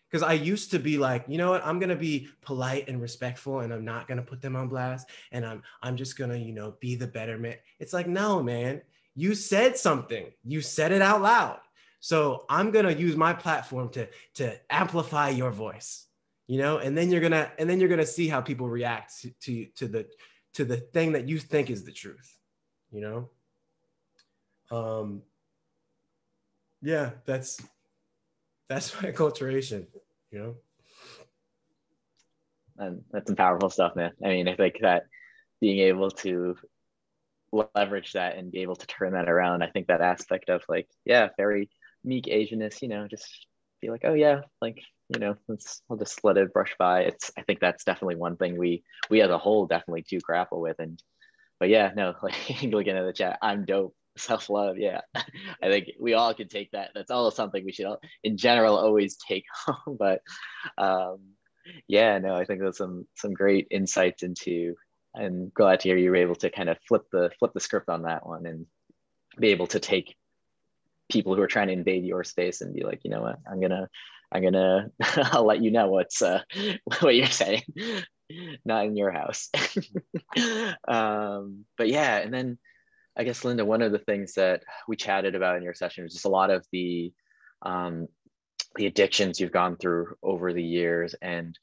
because I used to be like, you know what, I'm gonna be polite and respectful and I'm not gonna put them on blast. And I'm just gonna, you know, be the betterment. It's like, no, man, you said something, you said it out loud. So I'm gonna use my platform to amplify your voice, you know, and then you're gonna see how people react to the thing that you think is the truth. You know, yeah, that's my acculturation, you know. And that's some powerful stuff, man. I mean, I think that being able to leverage that and be able to turn that around, I think that aspect of like, yeah, very meek Asianness, you know, just be like, oh yeah, like, you know, I'll just let it brush by. I think that's definitely one thing we as a whole definitely do grapple with. But yeah, no, like looking at the chat, I'm dope. Self-love, yeah. I think we all could take that. That's all something we should all, in general, always take home. But yeah, no, I think that's some great insights into. I'm glad to hear you were able to kind of flip the script on that one and be able to take people who are trying to invade your space and be like, you know what, I'm gonna I'll let you know what's what you're saying. Not in your house. But yeah, and then I guess, Linda, one of the things that we chatted about in your session was just a lot of the addictions you've gone through over the years, and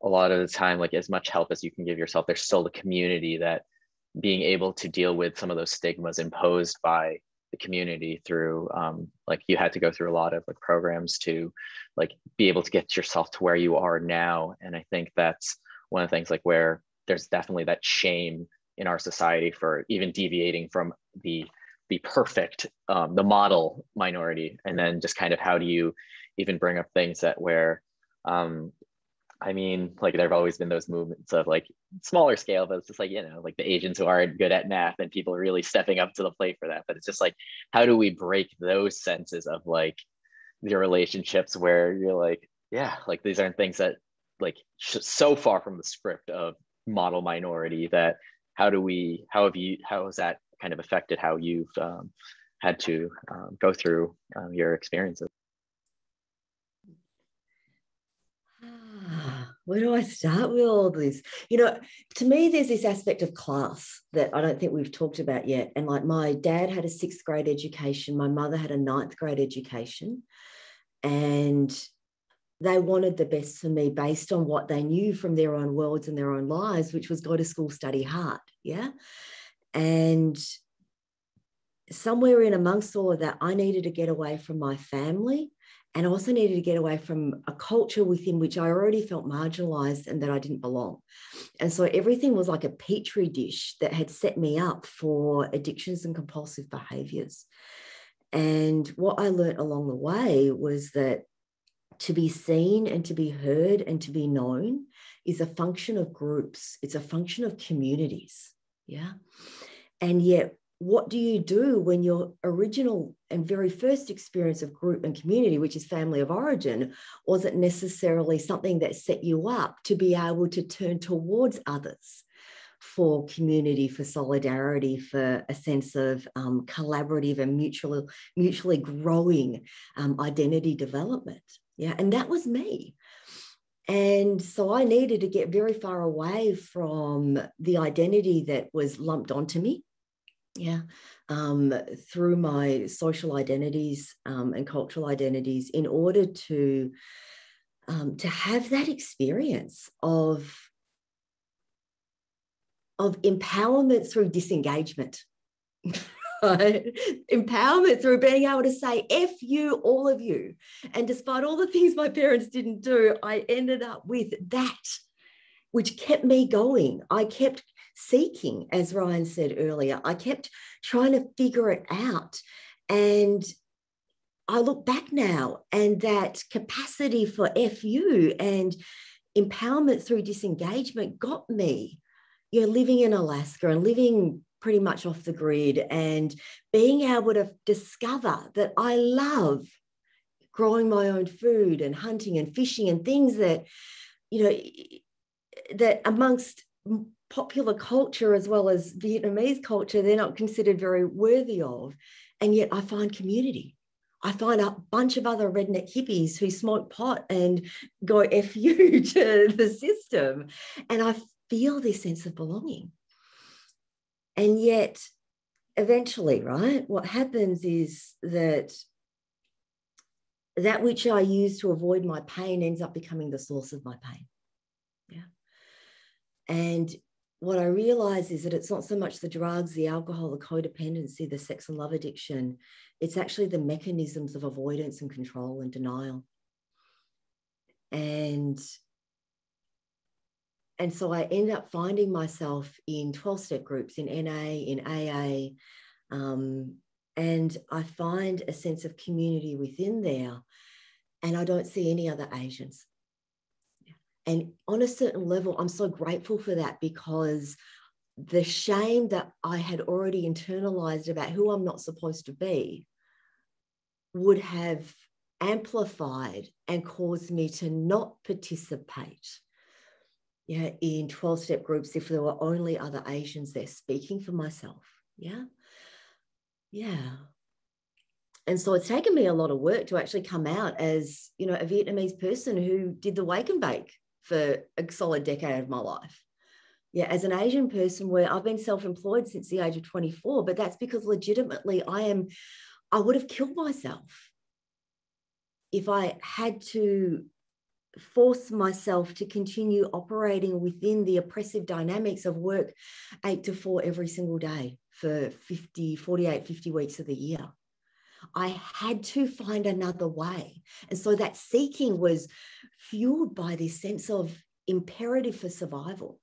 a lot of the time, like as much help as you can give yourself, there's still the community that being able to deal with some of those stigmas imposed by the community through like you had to go through a lot of like programs to like be able to get yourself to where you are now. And I think that's one of the things like where there's definitely that shame in our society for even deviating from the perfect the model minority. And then just kind of how do you even bring up things that where I mean, like there have always been those movements of like smaller scale, but it's just like, like the Asians who aren't good at math and people really stepping up to the plate for that. But it's just like, how do we break those senses of like the relationships where you're like, yeah, like these aren't things that like so far from the script of model minority that how has that kind of affected how you've had to go through your experiences? Where do I start with all this? To me, there's this aspect of class that I don't think we've talked about yet. And like my dad had a 6th grade education, my mother had a 9th grade education, and they wanted the best for me based on what they knew from their own worlds and their own lives, which was go to school, study hard. Yeah. And somewhere in amongst all of that, I needed to get away from my family. And I also needed to get away from a culture within which I already felt marginalized and that I didn't belong. And so everything was like a petri dish that had set me up for addictions and compulsive behaviors. And what I learned along the way was that to be seen and to be heard and to be known is a function of groups. It's a function of communities. Yeah. And yet, what do you do when your original and very first experience of group and community, which is family of origin, wasn't necessarily something that set you up to be able to turn towards others for community, for solidarity, for a sense of collaborative and mutually growing identity development? Yeah, and that was me. And so I needed to get very far away from the identity that was lumped onto me. Yeah, through my social identities and cultural identities, in order to have that experience of empowerment through disengagement. Right? Empowerment through being able to say F you, all of you. And despite all the things my parents didn't do, I ended up with that, which kept me going. I kept seeking, as Ryan said earlier. I kept trying to figure it out. And I look back now, and that capacity for FU and empowerment through disengagement got me, living in Alaska and living pretty much off the grid and being able to discover that I love growing my own food and hunting and fishing and things that, that amongst popular culture as well as Vietnamese culture, they're not considered very worthy of. And yet I find community. I find a bunch of other redneck hippies who smoke pot and go F you to the system. And I feel this sense of belonging. And yet eventually, right, what happens is that which I use to avoid my pain ends up becoming the source of my pain. Yeah. And what I realize is that it's not so much the drugs, the alcohol, the codependency, the sex and love addiction. It's actually the mechanisms of avoidance and control and denial. And so I end up finding myself in 12-step groups, in NA, in AA, and I find a sense of community within there, and I don't see any other Asians. And on a certain level, I'm so grateful for that, because the shame that I had already internalized about who I'm not supposed to be would have amplified and caused me to not participate in 12-step groups if there were only other Asians there, speaking for myself. Yeah. And so it's taken me a lot of work to actually come out as, a Vietnamese person who did the wake and bake for a solid decade of my life. Yeah, as an Asian person, where I've been self-employed since the age of 24, but that's because legitimately I would have killed myself if I had to force myself to continue operating within the oppressive dynamics of work 8 to 4 every single day for 48, 50 weeks of the year. I had to find another way. And so that seeking was fueled by this sense of imperative for survival.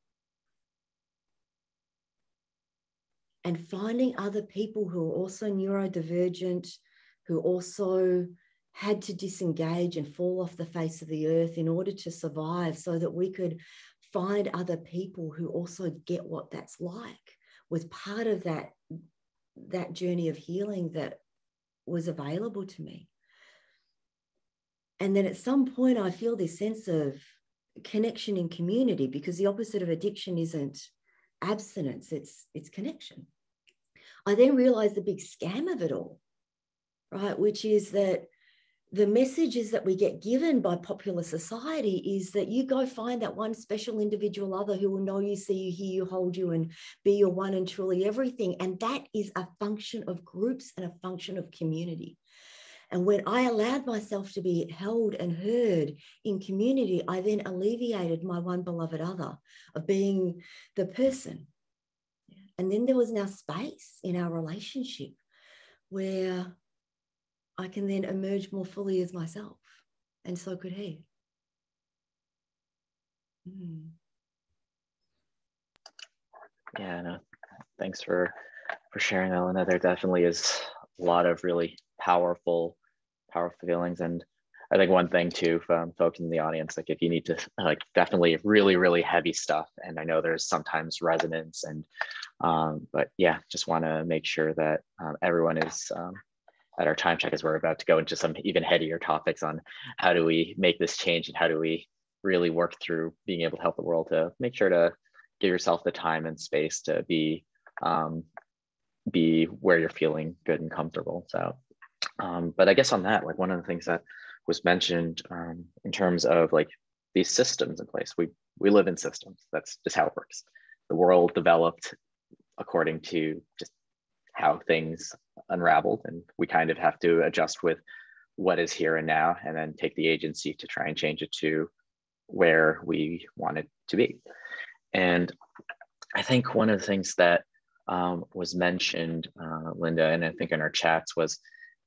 And finding other people who are also neurodivergent, who also had to disengage and fall off the face of the earth in order to survive, so that we could find other people who also get what that's like, was part of that journey of healing that was available to me. And then at some point I feel this sense of connection in community, because the opposite of addiction isn't abstinence, it's connection. I then realized the big scam of it all, right? Which is that the messages that we get given by popular society is that you go find that one special individual other who will know you, see you, hear you, hold you, and be your one and truly everything. And that is a function of groups and a function of community. And when I allowed myself to be held and heard in community, I then alleviated my one beloved other of being the person. And then there was now space in our relationship where I can then emerge more fully as myself, and so could he. Yeah, no, thanks for sharing that, Linda. There definitely is a lot of really powerful feelings. And I think one thing too, from folks in the audience, like if you need to, like definitely really, really heavy stuff. And I know there's sometimes resonance and, but yeah, just want to make sure that everyone is at our time check, as we're about to go into some even headier topics on how do we make this change and how do we really work through being able to help the world, to make sure to give yourself the time and space to be where you're feeling good and comfortable. So, but I guess on that, like one of the things that was mentioned in terms of like these systems in place, we live in systems. That's just how it works. The world developed according to just how things unraveled, and we kind of have to adjust with what is here and now, and then take the agency to try and change it to where we want it to be. And I think one of the things that was mentioned, Linda, and I think in our chats, was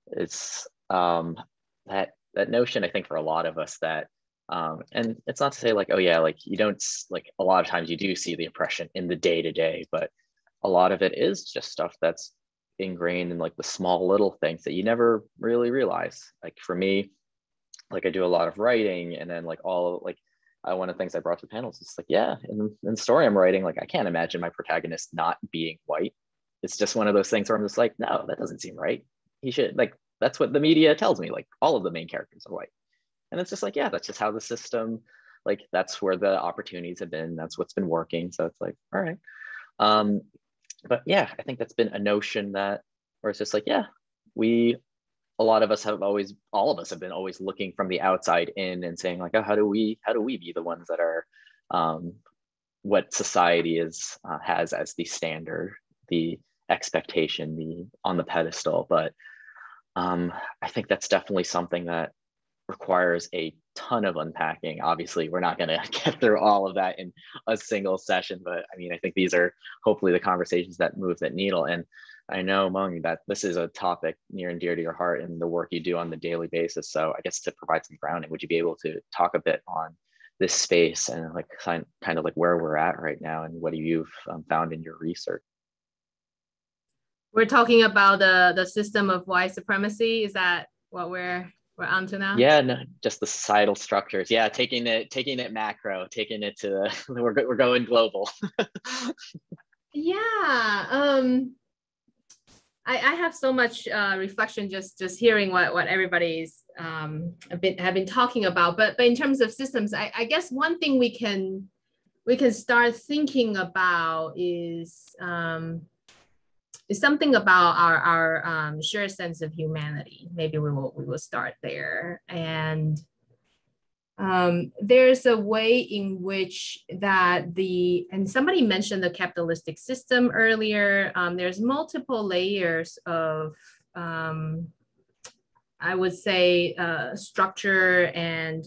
it's that notion, I think for a lot of us, that and it's not to say like, oh yeah, like you don't, like a lot of times you do see the oppression in the day-to-day, but a lot of it is just stuff that's ingrained in like the small little things that you never really realize. Like for me, like I do a lot of writing, and then like all like one of the things I brought to the panels is like, yeah, in the story I'm writing, like I can't imagine my protagonist not being white. It's just one of those things where I'm just like, no, that doesn't seem right. He should, like, that's what the media tells me, like all of the main characters are white. And it's just like, yeah, that's just how the system, like that's where the opportunities have been, that's what's been working. So it's like, all right. But yeah, I think that's been a notion that, where it's just like, yeah, a lot of us have always, all of us have been always looking from the outside in and saying like, oh, how do we be the ones that are what society has as the standard, the expectation, the on the pedestal. But I think that's definitely something that requires a ton of unpacking. Obviously, we're not going to get through all of that in a single session, but I mean, I think these are hopefully the conversations that move that needle. And I know, Mung, that this is a topic near and dear to your heart and the work you do on the daily basis. So I guess to provide some grounding, would you be able to talk a bit on this space and like kind of like where we're at right now and what you've found in your research? We're talking about the system of white supremacy. Is that what we're on to now? Yeah, no, just the societal structures. Yeah, taking it macro, taking it to we're going global. Yeah. I have so much reflection just hearing what everybody's have been talking about. But in terms of systems, I guess one thing we can start thinking about is something about our shared sense of humanity. Maybe we will start there. And there's a way in which and somebody mentioned the capitalistic system earlier. There's multiple layers of, I would say, structure and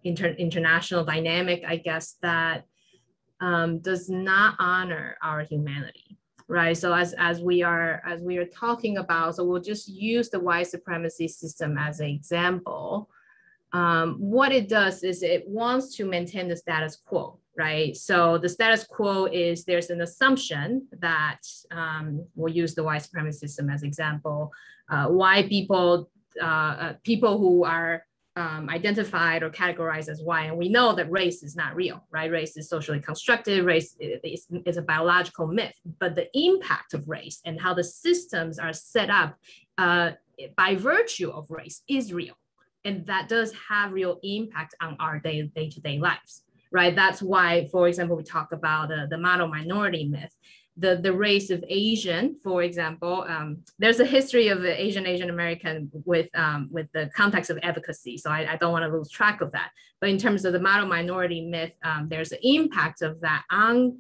international dynamic, I guess, that does not honor our humanity. Right. So as we are talking about, so we'll just use the white supremacy system as an example. What it does is it wants to maintain the status quo, right? So the status quo is there's an assumption that we'll use the white supremacy system as example. White people people who are identified or categorized as white. And we know that race is not real, right? Race is socially constructed. Race is a biological myth. But the impact of race and how the systems are set up by virtue of race is real. And that does have real impact on our day-to-day lives, right? That's why, for example, we talk about the model minority myth. The race of Asian, for example, there's a history of the Asian American with the context of advocacy. So I don't want to lose track of that. But in terms of the model minority myth, there's an impact of that on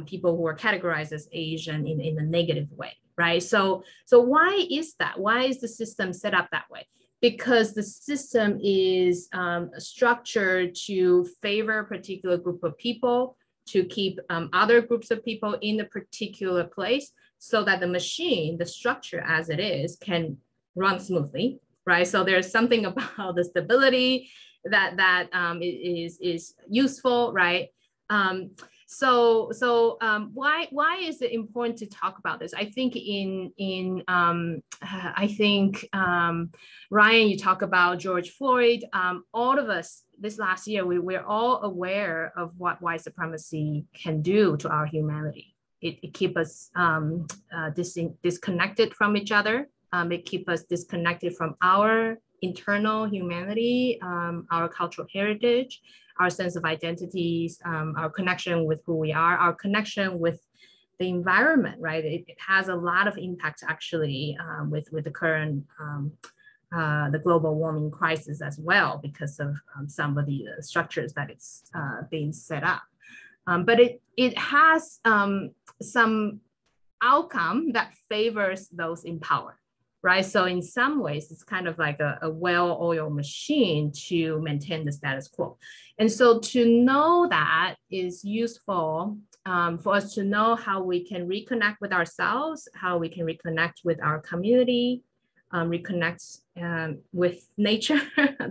people who are categorized as Asian in a negative way, right? So why is that? Why is the system set up that way? Because the system is structured to favor a particular group of people, to keep other groups of people in a particular place so that the machine, the structure as it is, can run smoothly, right? So there's something about the stability that is useful, right? So why is it important to talk about this? I think Ryan, you talk about George Floyd. All of us this last year, we're all aware of what white supremacy can do to our humanity. It keeps us disconnected from each other. It keeps us disconnected from our internal humanity, our cultural heritage, our sense of identities, our connection with who we are, our connection with the environment, right? It has a lot of impact actually with the current the global warming crisis as well, because of some of the structures that it's being set up. But it has some outcome that favors those in power, right? So in some ways, it's kind of like a well-oiled machine to maintain the status quo. And so to know that is useful for us to know how we can reconnect with ourselves, how we can reconnect with our community, reconnect with nature.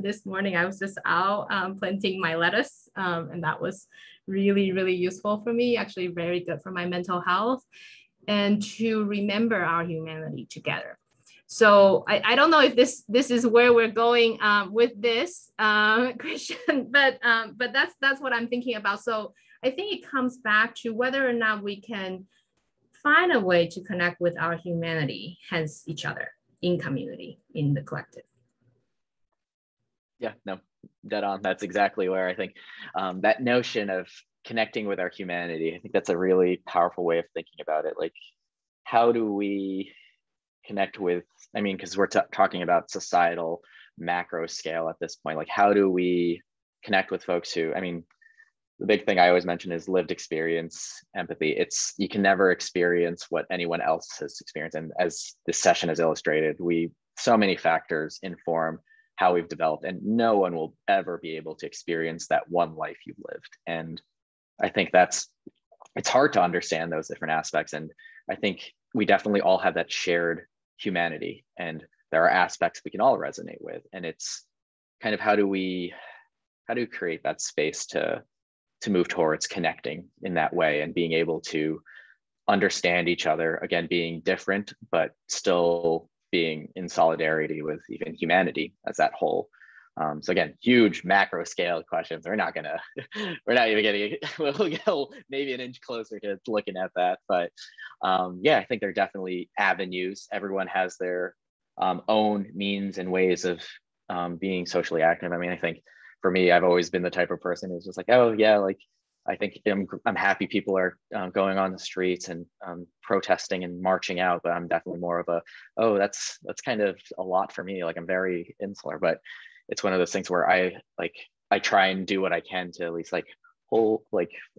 This morning, I was just out planting my lettuce, and that was really, really useful for me, actually very good for my mental health, and to remember our humanity together. So I don't know if this is where we're going with this, Christian, but that's what I'm thinking about. So I think it comes back to whether or not we can find a way to connect with our humanity, hence each other, in community, in the collective. Yeah, no, dead on. That's exactly where I think that notion of connecting with our humanity, I think that's a really powerful way of thinking about it. Like, how do we connect with, I mean, because we're talking about societal macro scale at this point, like how do we connect with folks who, I mean, the big thing I always mention is lived experience, empathy. You can never experience what anyone else has experienced. And as this session has illustrated, so many factors inform how we've developed, and no one will ever be able to experience that one life you've lived. And I think it's hard to understand those different aspects. And I think we definitely all have that shared humanity, and there are aspects we can all resonate with. And it's kind of how do we create that space to move towards connecting in that way and being able to understand each other, again, being different, but still being in solidarity with even humanity as that whole. So again, huge macro scale questions. We're not even getting, we'll go maybe an inch closer to looking at that. But yeah, I think there are definitely avenues. Everyone has their own means and ways of being socially active. I mean, I think for me, I've always been the type of person who's just like, oh yeah, like I think I'm happy people are going on the streets and protesting and marching out, but I'm definitely more of oh, that's kind of a lot for me. Like I'm very insular, but it's one of those things where I try and do what I can to at least I don't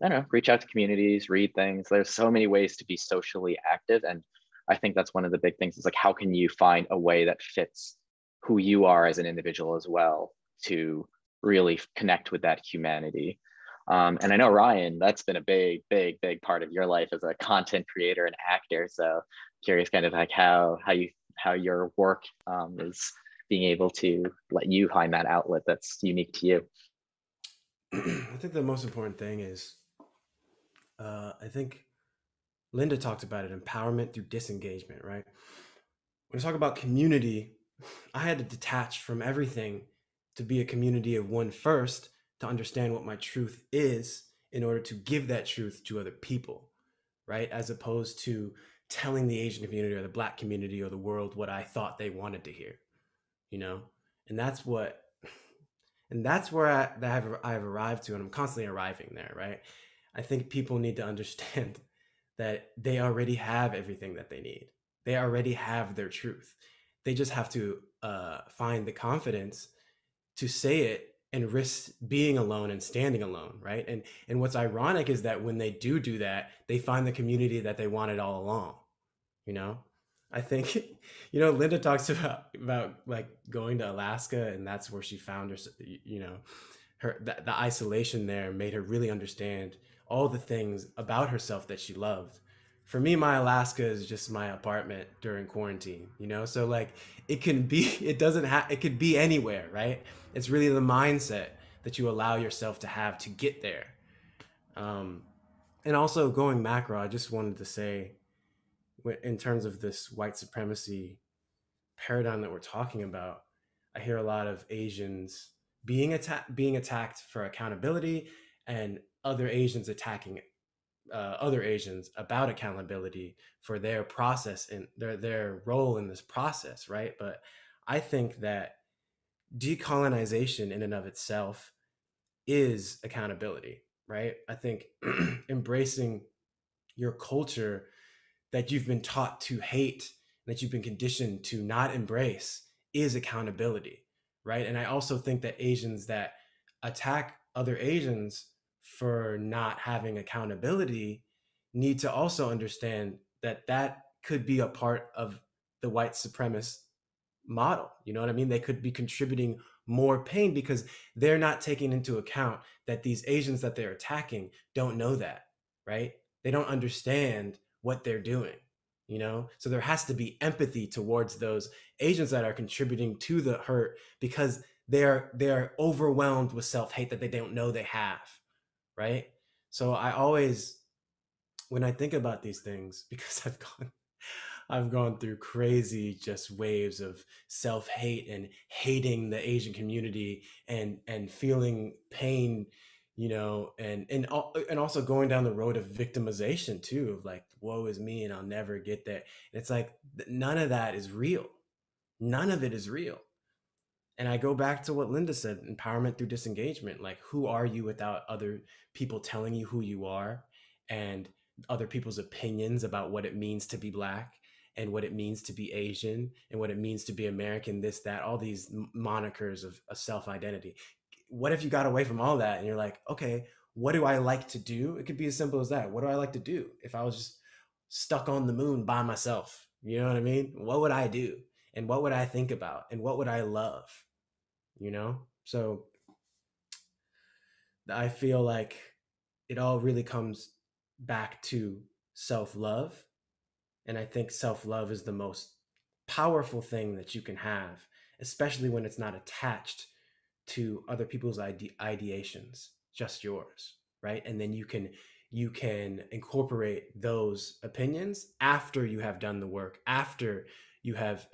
know, reach out to communities, read things. There's so many ways to be socially active. And I think that's one of the big things is like, how can you find a way that fits who you are as an individual as well to really connect with that humanity. And I know, Ryan, that's been a big part of your life as a content creator and actor. So curious kind of like how your work is being able to let you find that outlet that's unique to you. I think the most important thing is, I think Linda talked about it, empowerment through disengagement, right? When we talk about community, I had to detach from everything to be a community of one first, to understand what my truth is in order to give that truth to other people, right? As opposed to telling the Asian community or the Black community or the world what I thought they wanted to hear, you know? And that's what, and that's where I've arrived to, and I'm constantly arriving there, right? I think people need to understand that they already have everything that they need. They already have their truth. They just have to find the confidence to say it and risk being alone and standing alone, right? And what's ironic is that when they do that, they find the community that they wanted all along. You know, I think Linda talks about like going to Alaska, and that's where she found her. The isolation there made her really understand all the things about herself that she loved. For me, my Alaska is just my apartment during quarantine, so like it could be anywhere, right? It's really the mindset that you allow yourself to have to get there. And also going macro, I just wanted to say, in terms of this white supremacy paradigm that we're talking about, I hear a lot of Asians being attacked for accountability, and other Asians attacking other Asians about accountability for their process and their role in this process, right? But I think that decolonization in and of itself is accountability, right? I think embracing your culture that you've been taught to hate, that you've been conditioned to not embrace, is accountability, right? And I also think that Asians that attack other Asians for not having accountability need to also understand that that could be a part of the white supremacist model. You know what I mean? They could be contributing more pain because they're not taking into account that these Asians that they're attacking don't know that, right? They don't understand what they're doing, So there has to be empathy towards those Asians that are contributing to the hurt, because they're overwhelmed with self-hate that they don't know they have, right? So I always, when I think about these things, because I've gone through crazy just waves of self-hate and hating the Asian community, and feeling pain, and also going down the road of victimization too, of like, woe is me and I'll never get there. And it's like, none of that is real. None of it is real. And I go back to what Linda said, empowerment through disengagement. Like, who are you without other people telling you who you are, and other people's opinions about what it means to be Black, and what it means to be Asian, and what it means to be American, this, that, all these monikers of self-identity. What if you got away from all that and you're like, okay, what do I like to do? It could be as simple as that. What do I like to do if I was just stuck on the moon by myself? You know what I mean? What would I do? And what would I think about? And what would I love? So I feel like it all really comes back to self-love. And I think self-love is the most powerful thing that you can have, especially when it's not attached to other people's ideations, just yours, right? And then you can incorporate those opinions after you have done the work, after you have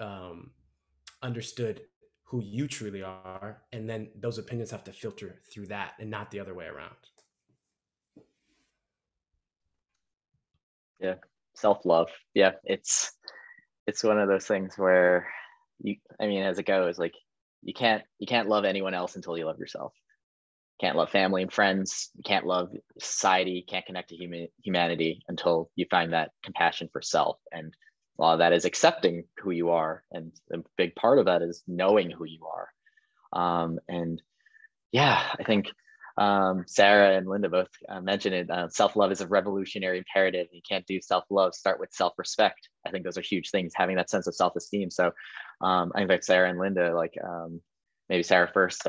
understood who you truly are, and then those opinions have to filter through that and not the other way around. Yeah, self-love. Yeah, it's one of those things where as it goes, like, you can't love anyone else until you love yourself. You can't love family and friends. You can't love society. You can't connect to humanity until you find that compassion for self. And a lot of that is accepting who you are, and a big part of that is knowing who you are. And yeah, I think Sarah and Linda both mentioned it. Self-love is a revolutionary imperative. You can't do self-love, start with self-respect. I think those are huge things, having that sense of self-esteem. So I invite Sarah and Linda, maybe Sarah first,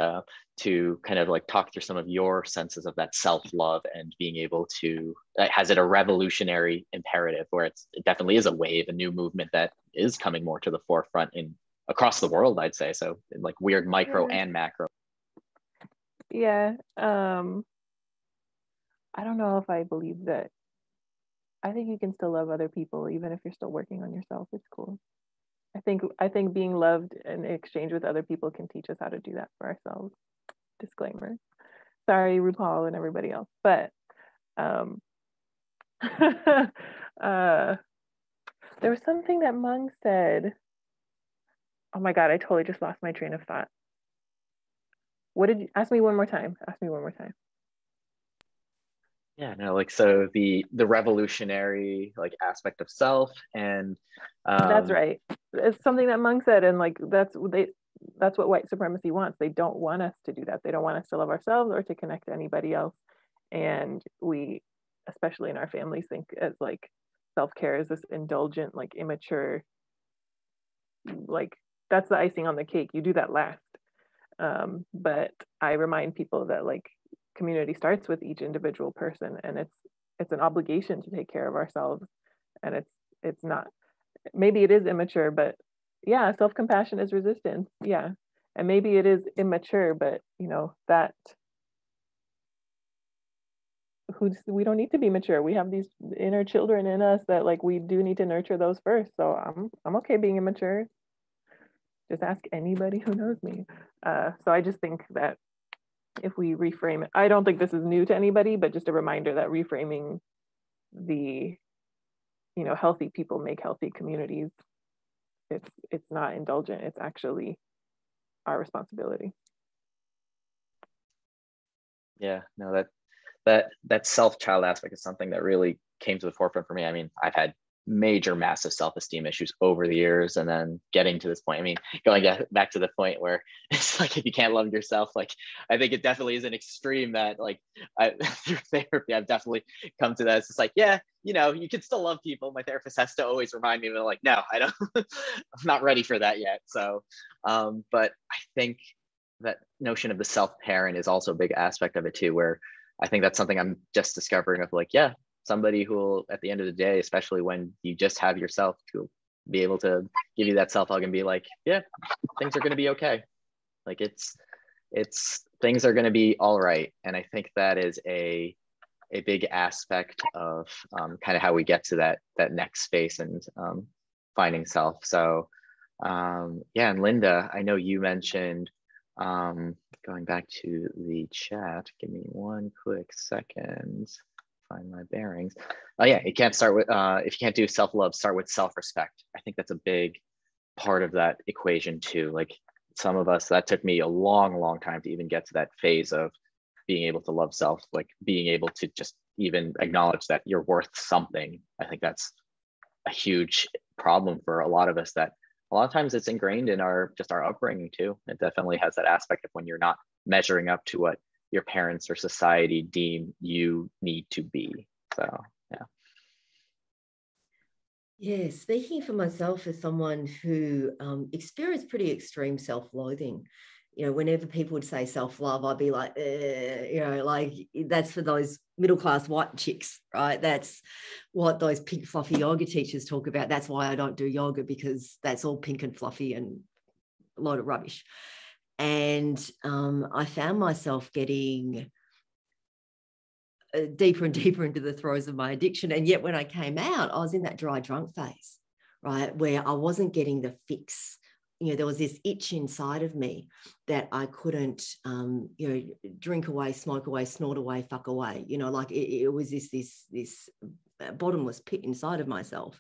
to kind of like talk through some of your senses of that self-love, and being able to, has it a revolutionary imperative where it definitely is a wave, a new movement that is coming more to the forefront across the world, I'd say. So in like weird micro and macro. Yeah. I don't know if I believe that. I think you can still love other people even if you're still working on yourself. It's cool. I think being loved in exchange with other people can teach us how to do that for ourselves. Disclaimer. Sorry, RuPaul and everybody else, but there was something that Mung said. Oh my God, I totally just lost my train of thought. What did you ask me one more time? Ask me one more time. Yeah, no, like, so the revolutionary like aspect of self, and that's right. It's something that Mung said, and like that's what white supremacy wants. They don't want us to do that. They don't want us to love ourselves or to connect to anybody else. And we, especially in our families, think as like self-care is this indulgent, like immature, like that's the icing on the cake. You do that last. But I remind people that like community starts with each individual person, and it's an obligation to take care of ourselves. And it's not, maybe it is immature, but yeah, self-compassion is resistance. Yeah. And maybe it is immature, but you know, that we don't need to be mature. We have these inner children in us that like we do need to nurture those first. So I'm okay being immature. Just ask anybody who knows me. So I just think that if we reframe it, I don't think this is new to anybody, but just a reminder that reframing the, you know, healthy people make healthy communities. It's not indulgent. It's actually our responsibility. Yeah, no, that self-child aspect is something that really came to the forefront for me. I mean, I've had major, massive self-esteem issues over the years, and then getting to this point, I mean, going back to the point where it's like, if you can't love yourself, like, I think it definitely is an extreme that like through therapy, I've definitely come to that. It's just like, yeah, you know, you can still love people. My therapist has to always remind me, like, no, I don't, I'm not ready for that yet. So, but I think that notion of the self-parent is also a big aspect of it too, where I think that's something I'm just discovering of like, yeah, somebody who will, at the end of the day, especially when you just have yourself, to be able to give you that self hug and be like, yeah, things are going to be okay. Like it's things are going to be all right. And I think that is a big aspect of kind of how we get to that next space and finding self. So yeah, and Linda, I know you mentioned, going back to the chat, give me one quick second, find my bearings. Oh yeah, you can't start with, if you can't do self-love, start with self-respect. I think that's a big part of that equation too. Like some of us, that took me a long time to even get to that phase of being able to love self, like being able to just even acknowledge that you're worth something. I think that's a huge problem for a lot of us, that a lot of times it's ingrained in our upbringing too. It definitely has that aspect of when you're not measuring up to what your parents or society deem you need to be. So yeah. Yeah, speaking for myself as someone who experienced pretty extreme self-loathing, you know, whenever people would say self-love, I'd be like, you know, like that's for those middle-class white chicks, right? That's what those pink fluffy yoga teachers talk about. That's why I don't do yoga, because that's all pink and fluffy and a load of rubbish. And I found myself getting deeper and deeper into the throes of my addiction. And yet when I came out, I was in that dry drunk phase, right? Where I wasn't getting the fix. You know, there was this itch inside of me that I couldn't, you know, drink away, smoke away, snort away, fuck away. You know, like it was this bottomless pit inside of myself.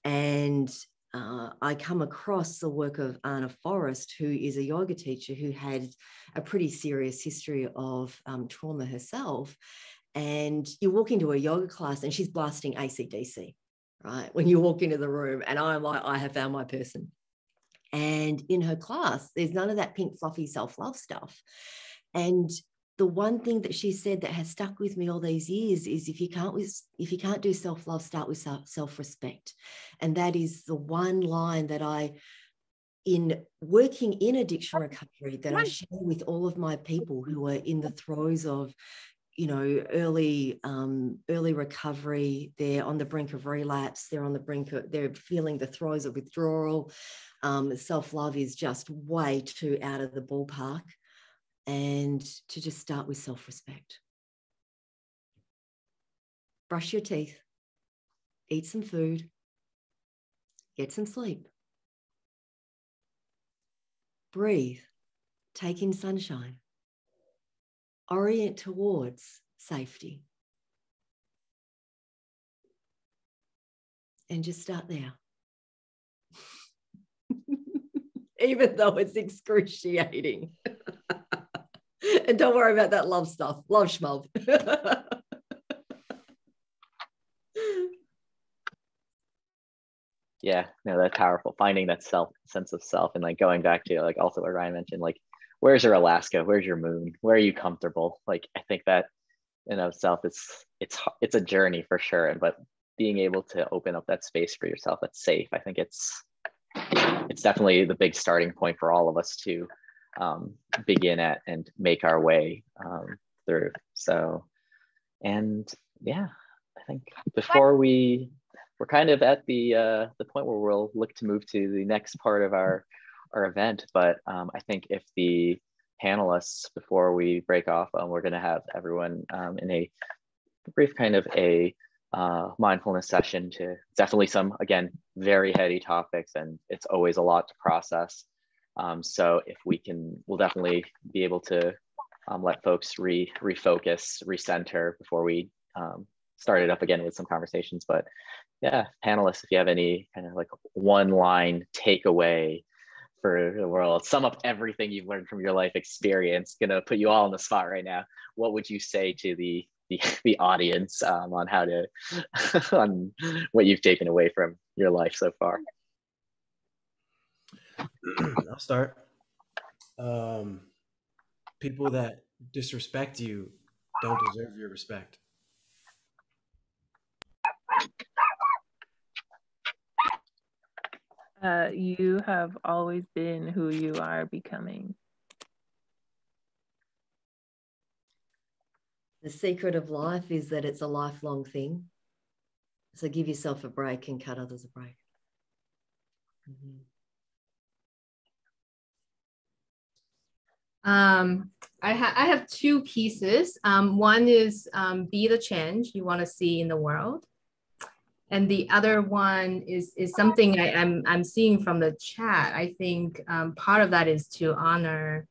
And I come across the work of Anna Forrest, who is a yoga teacher who had a pretty serious history of trauma herself. And you walk into a yoga class and she's blasting AC/DC, right? When you walk into the room, and I'm like, I have found my person. And in her class, there's none of that pink fluffy self-love stuff. And the one thing that she said that has stuck with me all these years is if you can't do self-love, start with self-respect. And that is the one line that in working in addiction recovery, that I share with all of my people who are in the throes of, you know, early recovery. They're on the brink of relapse. They're feeling the throes of withdrawal. Self-love is just way too out of the ballpark. And to just start with self-respect. Brush your teeth, eat some food, get some sleep, breathe, take in sunshine, orient towards safety. And just start there. Even though it's excruciating. And don't worry about that love stuff, love schmub. Yeah, no, that's powerful. Finding that sense of self, and like going back to like also what Ryan mentioned, like where's your Alaska, where's your moon, where are you comfortable? Like I think that in of itself it's a journey for sure, but being able to open up that space for yourself that's safe, I think it's definitely the big starting point for all of us to begin at and make our way through. So, and yeah, I think before we're kind of at the point where we'll look to move to the next part of our event. But I think if the panelists, before we break off, we're going to have everyone in a brief kind of a mindfulness session to definitely some, again, very heady topics, and it's always a lot to process. So if we can, we'll definitely be able to let folks refocus, recenter before we start it up again with some conversations. But yeah, panelists, if you have any kind of like one line takeaway for the world, sum up everything you've learned from your life experience, gonna put you all on the spot right now. What would you say to the audience on how to, on what you've taken away from your life so far? I'll start. People that disrespect you don't deserve your respect. You have always been who you are becoming. The secret of life is that it's a lifelong thing. So give yourself a break and cut others a break. Mm-hmm. I have two pieces. One is be the change you want to see in the world. And the other one is something I'm seeing from the chat. I think part of that is to honor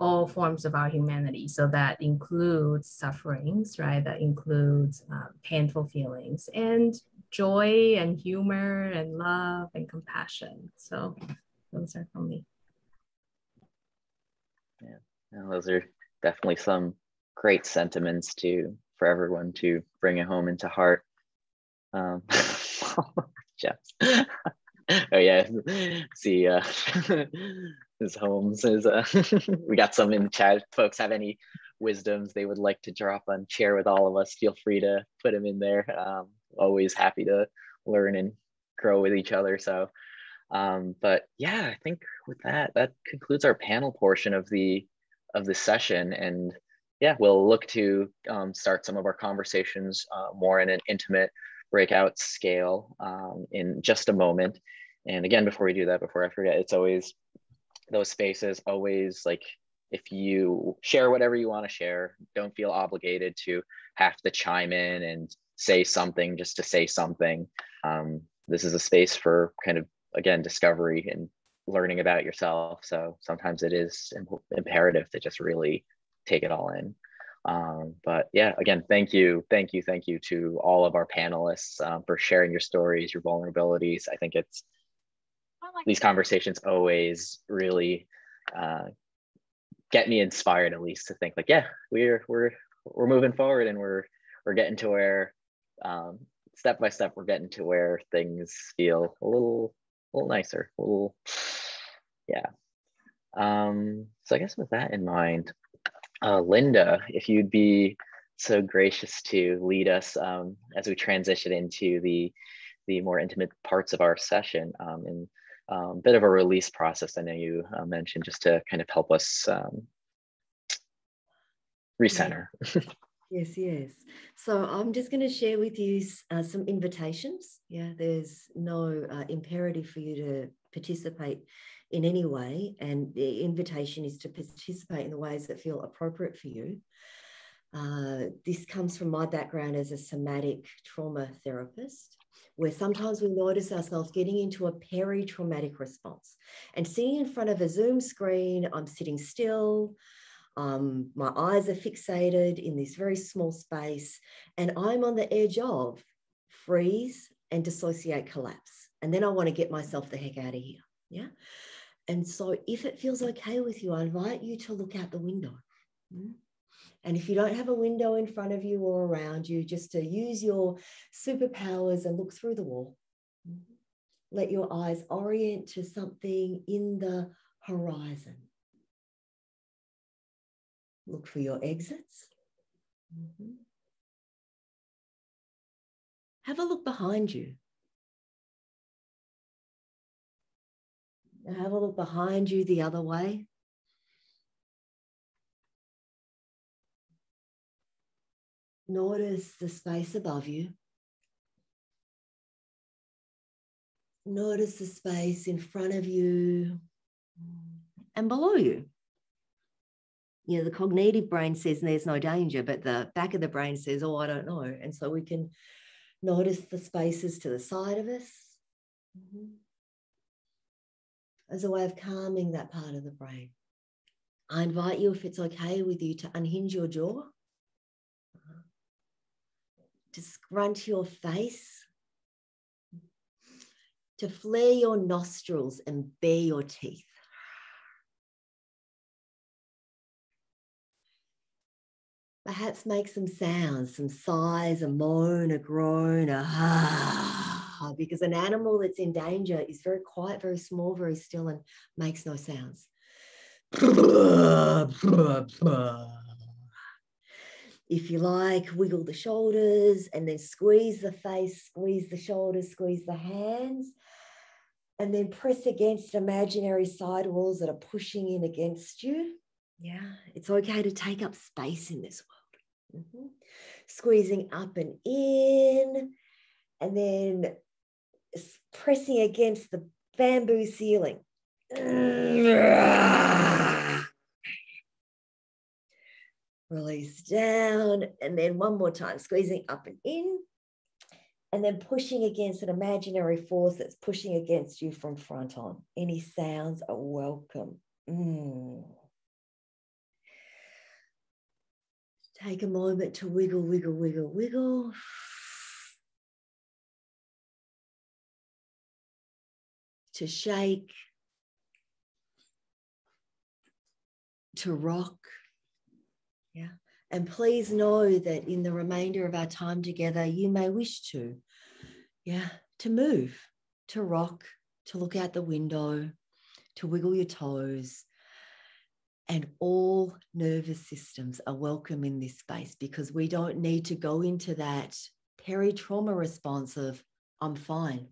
all forms of our humanity. So that includes sufferings, right? That includes painful feelings, and joy and humor and love and compassion. So those are from me. Yeah, those are definitely some great sentiments for everyone to bring it home into heart. Jeff. Oh yeah, see, Ms. Holmes is. We got some in the chat. If folks have any wisdoms they would like to drop on share with all of us, feel free to put them in there. Always happy to learn and grow with each other. So, but yeah, I think with that concludes our panel portion of the session. And yeah, we'll look to start some of our conversations more in an intimate breakout scale in just a moment. And again, before we do that, before I forget, it's always those spaces, always like, if you share whatever you want to share, don't feel obligated to have to chime in and say something just to say something. This is a space for kind of, again, discovery and learning about yourself. So sometimes it is imperative to just really take it all in. But yeah, again, thank you to all of our panelists for sharing your stories, your vulnerabilities. I think these conversations always really get me inspired, at least, to think like, yeah, we're moving forward, and we're getting to where step by step we're getting to where things feel a little nicer, a little, yeah. So I guess with that in mind, Linda, if you'd be so gracious to lead us as we transition into the more intimate parts of our session, and a bit of a release process. I know you mentioned, just to kind of help us recenter. Yes. So I'm just going to share with you some invitations. Yeah, there's no imperative for you to participate in any way, and the invitation is to participate in the ways that feel appropriate for you. This comes from my background as a somatic trauma therapist. where sometimes we notice ourselves getting into a peri-traumatic response. And sitting in front of a Zoom screen, I'm sitting still, my eyes are fixated in this very small space, and I'm on the edge of freeze and dissociate, collapse. And then I want to get myself the heck out of here. Yeah. And so if it feels okay with you, I invite you to look out the window. And if you don't have a window in front of you or around you, just to use your superpowers and look through the wall. Let your eyes orient to something in the horizon. Look for your exits. Have a look behind you. Now have a look behind you the other way. Notice the space above you. Notice the space in front of you and below you. You know, the cognitive brain says there's no danger, but the back of the brain says, oh, I don't know. And so we can notice the spaces to the side of us as a way of calming that part of the brain. I invite you, if it's okay with you, to unhinge your jaw, to scrunch your face, to flare your nostrils and bare your teeth. Perhaps make some sounds, some sighs, a moan, a groan, a ha, because an animal that's in danger is very quiet, very small, very still, and makes no sounds. If you like, wiggle the shoulders and then squeeze the face, squeeze the shoulders, squeeze the hands, and then press against imaginary side walls that are pushing in against you. Yeah, it's okay to take up space in this world. Squeezing up and in, and then pressing against the bamboo ceiling. Release down, and then one more time, squeezing up and in, and then pushing against an imaginary force that's pushing against you from front on. Any sounds are welcome. Take a moment to wiggle, wiggle, wiggle, wiggle. To shake. To rock. Yeah. And please know that in the remainder of our time together, you may wish to, to move, to rock, to look out the window, to wiggle your toes. And all nervous systems are welcome in this space, because we don't need to go into that peri-trauma response of, I'm fine.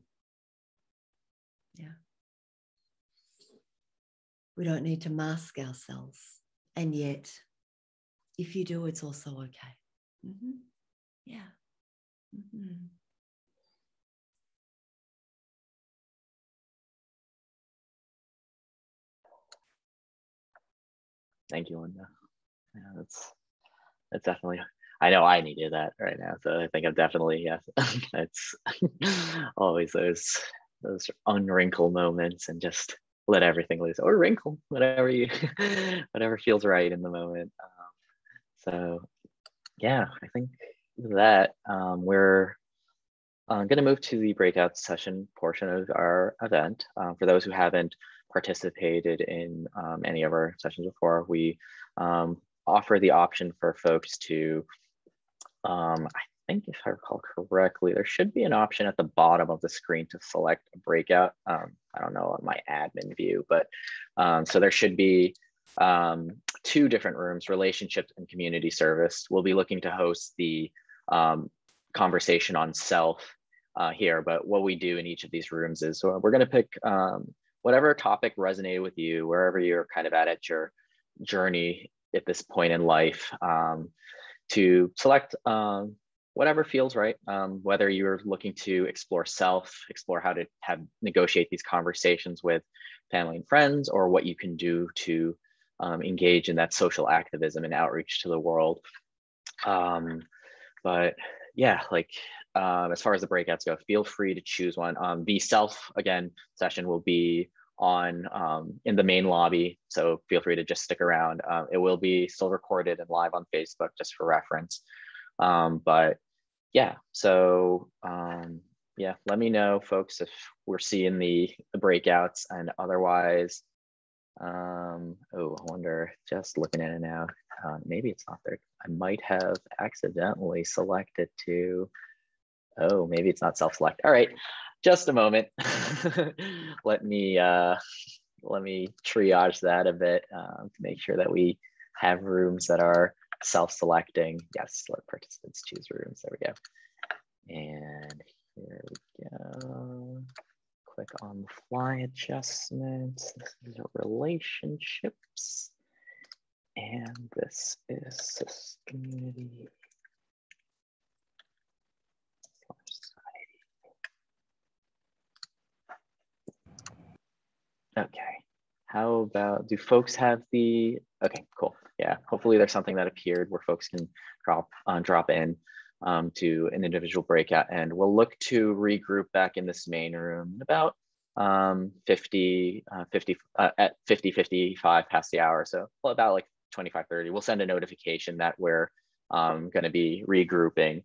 Yeah. We don't need to mask ourselves. And yet, if you do, it's also okay. Yeah. Thank you, Linda. Yeah, that's definitely, I know I needed that right now. So I think I'm definitely, yes, it's always those unwrinkle moments, and just let everything loose, or wrinkle, whatever feels right in the moment. So yeah, I think that we're going to move to the breakout session portion of our event. For those who haven't participated in any of our sessions before, we offer the option for folks to, I think if I recall correctly, there should be an option at the bottom of the screen to select a breakout. I don't know on my admin view, but so there should be 2 different rooms, relationships and community service. We'll be looking to host the conversation on self here, but what we do in each of these rooms is, so we're going to pick whatever topic resonated with you, wherever you're kind of at your journey at this point in life, to select whatever feels right, whether you're looking to explore self, explore how to negotiate these conversations with family and friends, or what you can do to engage in that social activism and outreach to the world. But yeah, like as far as the breakouts go, feel free to choose one. The self, again, session will be on in the main lobby, so feel free to just stick around. It will be still recorded and live on Facebook just for reference. But yeah, so yeah, let me know, folks, if we're seeing the breakouts, and otherwise, oh, I wonder, just looking at it now, maybe it's not there. I might have accidentally selected to, oh, maybe it's not self-select. All right, just a moment. let me triage that a bit to make sure that we have rooms that are self-selecting. Yes, let participants choose rooms. There we go. And here we go. Click on the fly adjustments. This is relationships. And this is community. Okay, how about, do folks have the, okay, cool. Yeah, hopefully there's something that appeared where folks can drop in to an individual breakout, and we'll look to regroup back in this main room in about 55 past the hour. So well, about like 25:30, we'll send a notification that we're gonna be regrouping.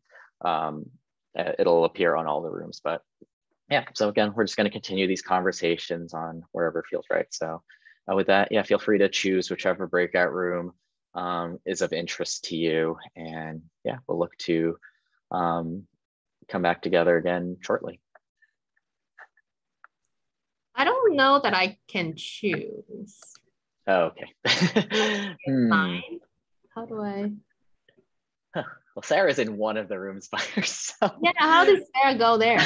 It'll appear on all the rooms, but yeah, so again, we're just going to continue these conversations on wherever feels right. So with that, yeah, feel free to choose whichever breakout room is of interest to you. And yeah, we'll look to come back together again shortly. I don't know that I can choose. Oh, okay. Fine. How do I? Huh. Well, Sarah's in one of the rooms by herself. Yeah, how did Sarah go there?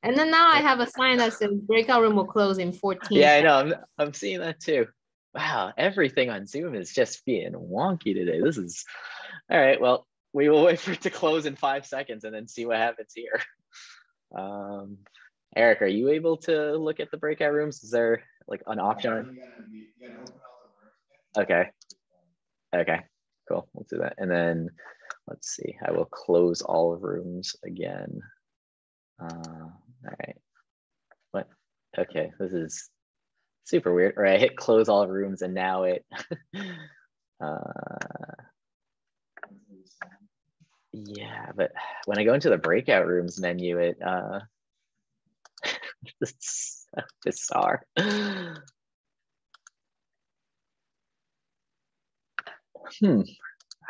And then now I have a sign that says breakout room will close in 14. Yeah, I know. I'm seeing that too. Wow, everything on Zoom is just being wonky today. This is all right. Well, we will wait for it to close in 5 seconds and then see what happens here. Eric, are you able to look at the breakout rooms? Is there like an option? Okay. Okay, cool. We'll do that. And then let's see, I will close all rooms again. All right. What? Okay, this is super weird. All right, I hit close all rooms and now it, yeah, but when I go into the breakout rooms menu, it, it's so bizarre.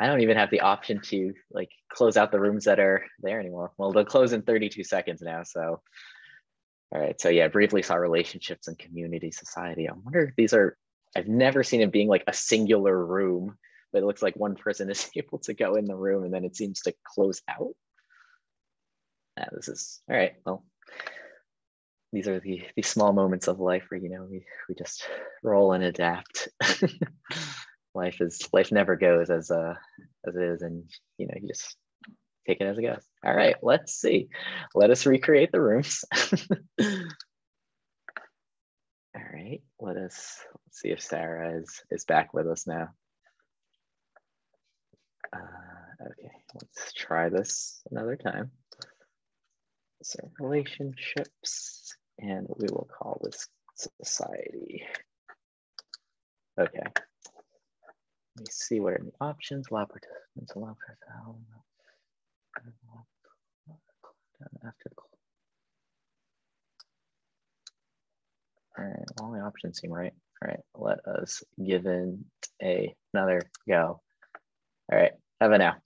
I don't even have the option to like close out the rooms that are there anymore. Well, they'll close in 32 seconds now. So, all right. So yeah, briefly saw relationships and community society. I wonder if these are, I've never seen it being like a singular room, but it looks like one person is able to go in the room and then it seems to close out. Yeah, this is, all right. Well, these are the small moments of life where, you know, we just roll and adapt. Life never goes as it is, and you know, you just take it as it goes. All right, let's see. Let us recreate the rooms. All right, let's see if Sarah is back with us now. Okay, let's try this another time. So relationships, and we will call this society. Okay. Let me see what are the options. Allow participants, allow personnel. After the call. All right, all the options seem right. All right, let us give it another go. All right, have a now.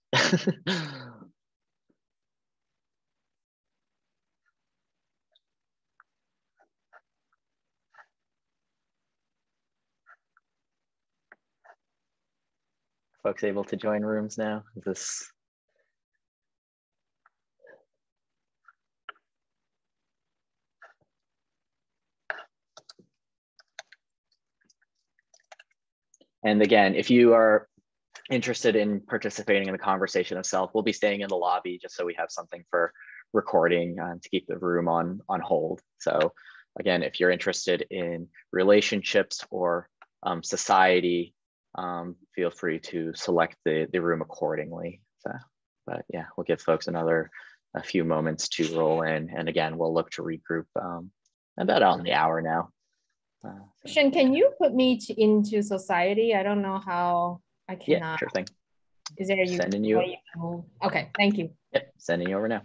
Folks able to join rooms now? Is this? And again, if you are interested in participating in the conversation itself, we'll be staying in the lobby just so we have something for recording to keep the room on hold. So again, if you're interested in relationships or society, feel free to select the room accordingly. But yeah, we'll give folks a few moments to roll in. And again, we'll look to regroup about on the hour now. Christian, can you put me into society? I don't know how I cannot. Yeah, sure thing. Is there sending you? Okay, thank you. Yep, sending you over now.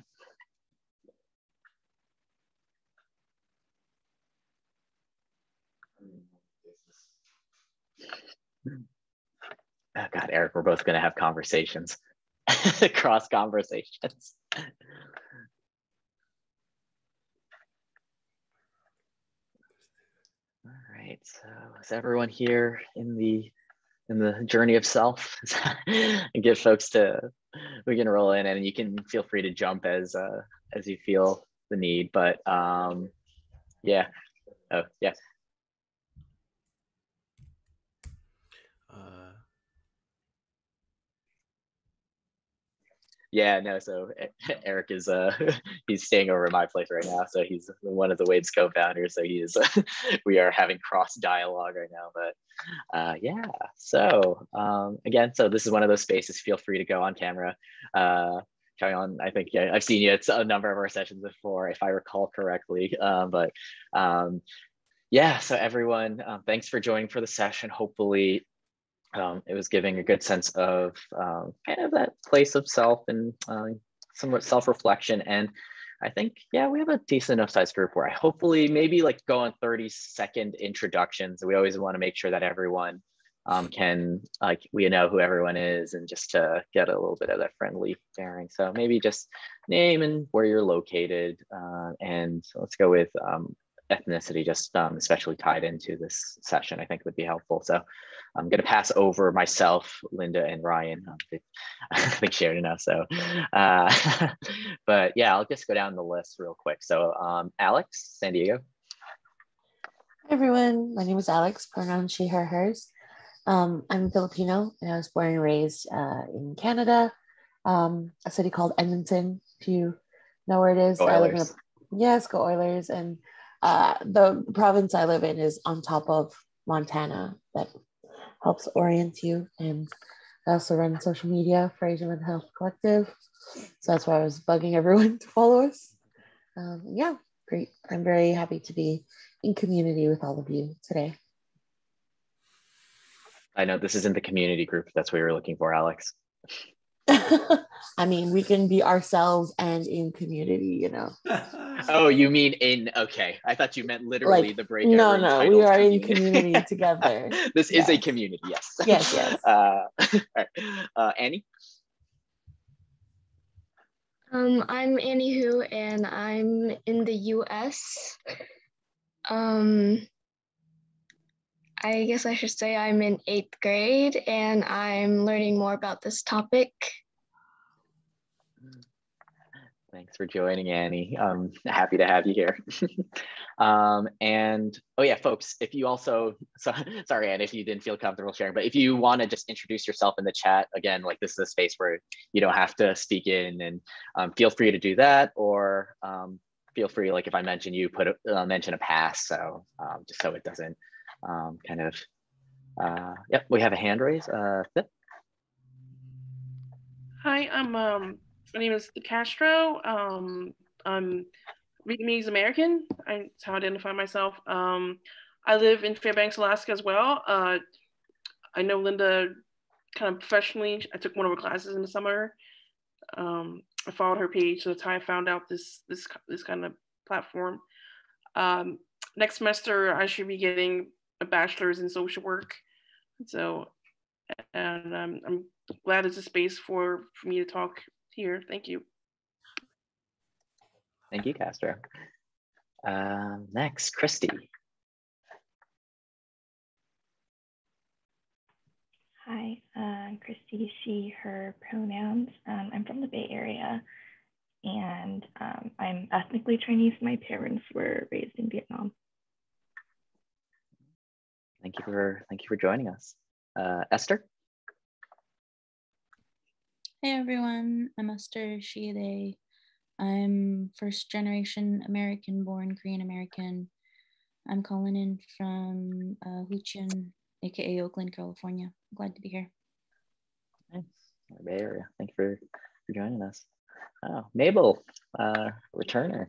Oh God, Eric, we're both going to have conversations, cross conversations. All right, so is everyone here in the journey of self? And give folks we can roll in, and you can feel free to jump as you feel the need. But yeah, oh yeah. Yeah, no, so Eric is he's staying over at my place right now, so he's one of the Wade's co-founders, so he is we are having cross dialogue right now. But yeah, so again, so this is one of those spaces, feel free to go on camera, carry on. I think, yeah, I've seen you at a number of our sessions before, if I recall correctly. But yeah, so everyone, thanks for joining for the session. Hopefully it was giving a good sense of kind of that place of self and somewhat self-reflection. And I think, yeah, we have a decent enough sized group where I hopefully maybe like go on 30-second introductions. We always want to make sure that everyone can, like, we know who everyone is, and just to get a little bit of that friendly bearing. So maybe just name and where you're located. And so let's go with ethnicity, just especially tied into this session, I think would be helpful. So I'm going to pass over myself, Linda, and Ryan. I think Sharon knows. So, but yeah, I'll just go down the list real quick. So Alex, San Diego. Hi everyone, my name is Alex, pronouns she, her, hers. I'm Filipino, and I was born and raised in Canada, a city called Edmonton, if you know where it is. Go I live in Oilers. Yes, go Oilers. And the province I live in is on top of Montana. That helps orient you. And I also run social media for Asian Mental Health Collective. So that's why I was bugging everyone to follow us. Yeah, great. I'm very happy to be in community with all of you today. I know this isn't the community group. That's what you're looking for, Alex. I mean, we can be ourselves and in community, you know. Oh, you mean in, okay. I thought you meant literally Like, the breakout. No, we are in community together. This is a community, yes. Yes. All right. Annie? I'm Annie Hu, and I'm in the US. I guess I should say I'm in 8th grade, and I'm learning more about this topic. Thanks for joining, Annie. I'm happy to have you here. And oh yeah, folks, if you also, sorry, Annie, if you didn't feel comfortable sharing, but if you want to just introduce yourself in the chat, again, like this is a space where you don't have to speak in, and feel free to do that, or feel free, like if I mention you, mention a pass, so just so it doesn't kind of, yep, we have a hand raise. Yep. Hi, my name is Castro. I'm Vietnamese American. That's how I identify myself. I live in Fairbanks, Alaska as well. I know Linda kind of professionally. I took one of her classes in the summer. I followed her page, so that's how I found out this kind of platform. Next semester, I should be getting a bachelor's in social work. So, and I'm glad it's a space for me to talk here. Thank you. Thank you, Castro. Next, Christy. Hi, I'm Christy, she, her pronouns. I'm from the Bay Area, and I'm ethnically Chinese. My parents were raised in Vietnam. Thank you for joining us. Esther? Hey everyone, I'm Esther, she, they. I'm first generation American born, Korean American. I'm calling in from Huichin, aka Oakland, California. Glad to be here. Nice. Bay Area. Thank you for joining us. Oh, Mabel, returner.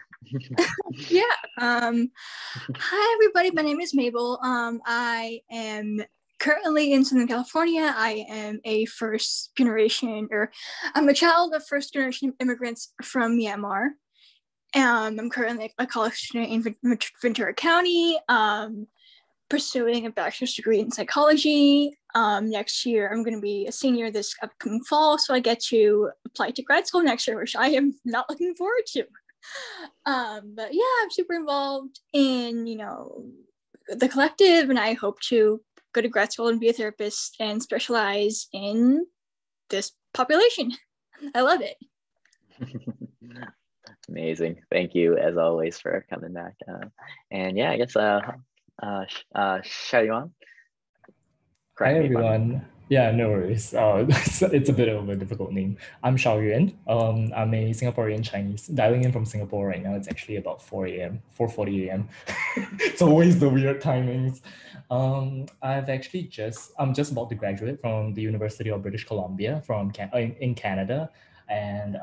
Yeah. Hi, everybody. My name is Mabel. I am currently in Southern California. I am a I'm a child of first generation immigrants from Myanmar. I'm currently a college student in Ventura County, pursuing a bachelor's degree in psychology. Next year, I'm going to be a senior this upcoming fall, so I get to apply to grad school next year, which I am not looking forward to. But yeah, I'm super involved in, the collective, and I hope to go to grad school and be a therapist and specialize in this population. I love it. Amazing. Thank you, as always, for coming back. And yeah, I guess Shaoyuan. Hi everyone. Yeah, no worries. It's a bit of a difficult name. I'm Xiao Yuan. I'm a Singaporean Chinese. Dialing in from Singapore right now. It's actually about 4 a.m., 4:40 a.m. It's always the weird timings. I'm just about to graduate from the University of British Columbia in Canada, and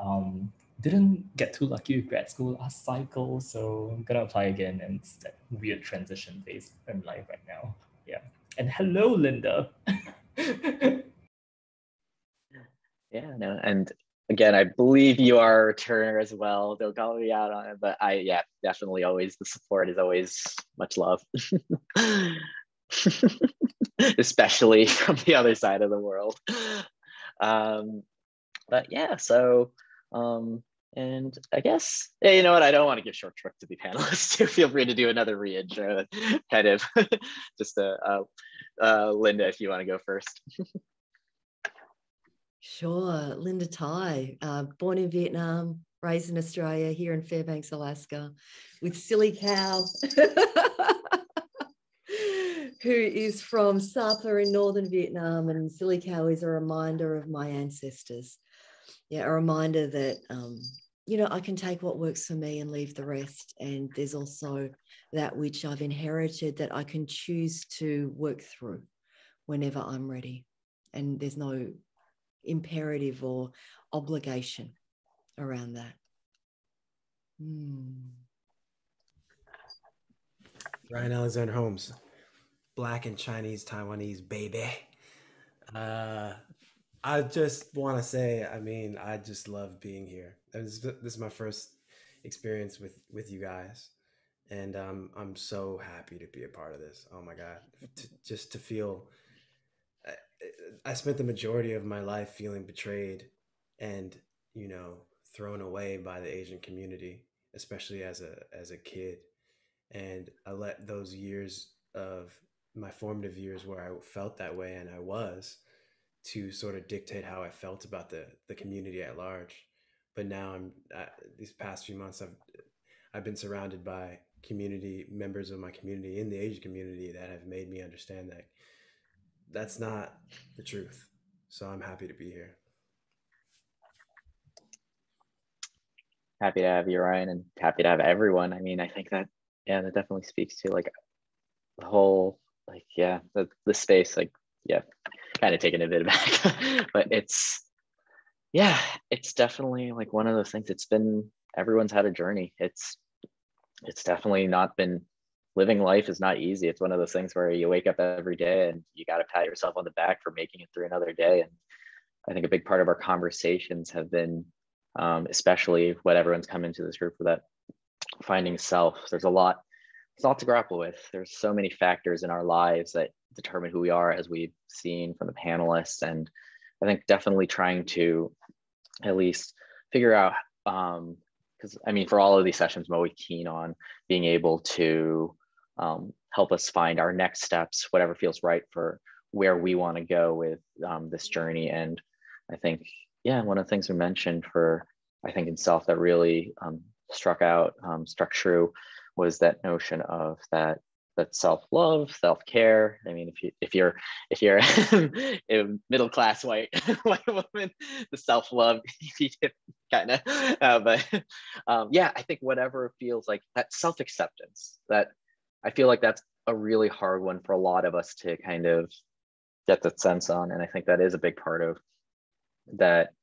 didn't get too lucky with grad school last cycle, so I'm gonna apply again, and it's that weird transition phase in life right now. Yeah. And hello, Linda. Yeah, no, and again, I believe you are a returner as well. They'll call me out on it, but definitely always the support is always much love, especially from the other side of the world. But yeah, so and I guess, yeah, you know what? I don't want to give short shrift to the panelists too. Feel free to do another re-intro, kind of just Linda, if you want to go first. Sure, Linda Tai, born in Vietnam, raised in Australia, here in Fairbanks, Alaska, with Silly Cow, who is from Sapa in northern Vietnam, and Silly Cow is a reminder of my ancestors. Yeah, a reminder that, I can take what works for me and leave the rest. And there's also that which I've inherited that I can choose to work through whenever I'm ready. And there's no imperative or obligation around that. Ryan Alexander Holmes, Black and Chinese Taiwanese baby. I just want to say, I just love being here. This is my first experience with you guys, and I'm so happy to be a part of this. Oh my God, just to feel. I spent the majority of my life feeling betrayed and, thrown away by the Asian community, especially as a kid. And I let those years of my formative years where I felt that way, and I was, to sort of dictate how I felt about the community at large. But now these past few months, I've been surrounded by members of my community in the Asian community that have made me understand that that's not the truth. So I'm happy to be here. Happy to have you, Ryan, and happy to have everyone. I think that, that definitely speaks to like the whole, the space, kind of taking a bit back, but it's definitely like one of those things. Everyone's had a journey. It's definitely not been, living life is not easy. It's one of those things where you wake up every day and you got to pat yourself on the back for making it through another day. And I think a big part of our conversations have been, especially what everyone's come into this group with, that finding self. There's a lot to grapple with. There's so many factors in our lives that determine who we are, as we've seen from the panelists. And I think definitely trying to at least figure out, because for all of these sessions, I'm always keen on being able to help us find our next steps, whatever feels right for where we want to go with this journey. And I think, one of the things we mentioned in self that really struck true, was that notion of that self-love, self-care. If you're a middle-class white woman, the self-love kind of, I think whatever feels like that self-acceptance, that I feel like that's a really hard one for a lot of us to kind of get that sense on. And I think that is a big part of that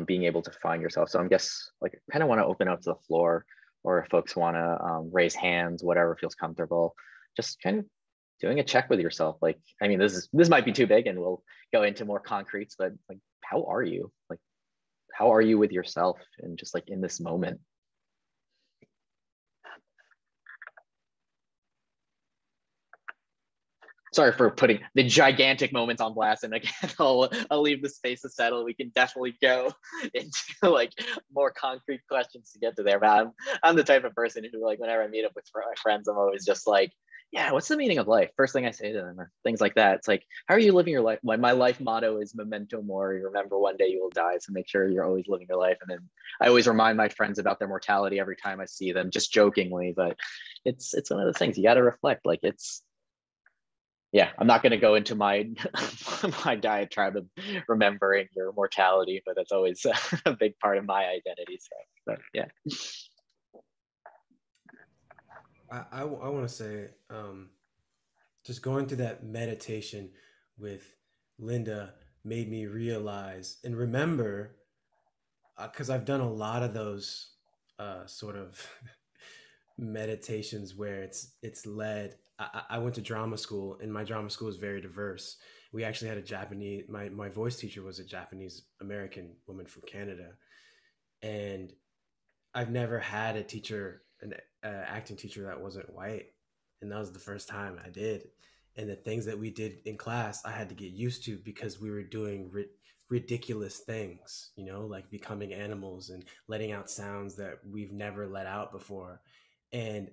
being able to find yourself. So I guess like kind of want to open up to the floor, or if folks want to raise hands, whatever feels comfortable, just kind of doing a check with yourself. Like, I mean, this might be too big and we'll go into more concretes, but like, how are you? Like, how are you with yourself and just like in this moment? Sorry for putting the gigantic moments on blast, and again, I'll leave the space to settle. We can definitely go into like more concrete questions to get to there. But I'm the type of person who, like, whenever I meet up with my friends, I'm always just like, yeah, what's the meaning of life? First thing I say to them, or things like that. It's like, how are you living your life? My life motto is memento mori. Remember, one day you will die. So make sure you're always living your life. And then I always remind my friends about their mortality every time I see them, just jokingly. But it's one of those things you got to reflect. Like, it's, yeah, I'm not going to go into my my diatribe of remembering your mortality, but that's always a big part of my identity. So yeah. I want to say, just going through that meditation with Linda made me realize and remember, because I've done a lot of those sort of meditations where it's led. I went to drama school, and my drama school is very diverse. We actually had a Japanese, my voice teacher was a Japanese American woman from Canada. And I've never had a teacher, an acting teacher that wasn't white. And that was the first time I did. And the things that we did in class, I had to get used to because we were doing ridiculous things, you know, like becoming animals and letting out sounds that we've never let out before. And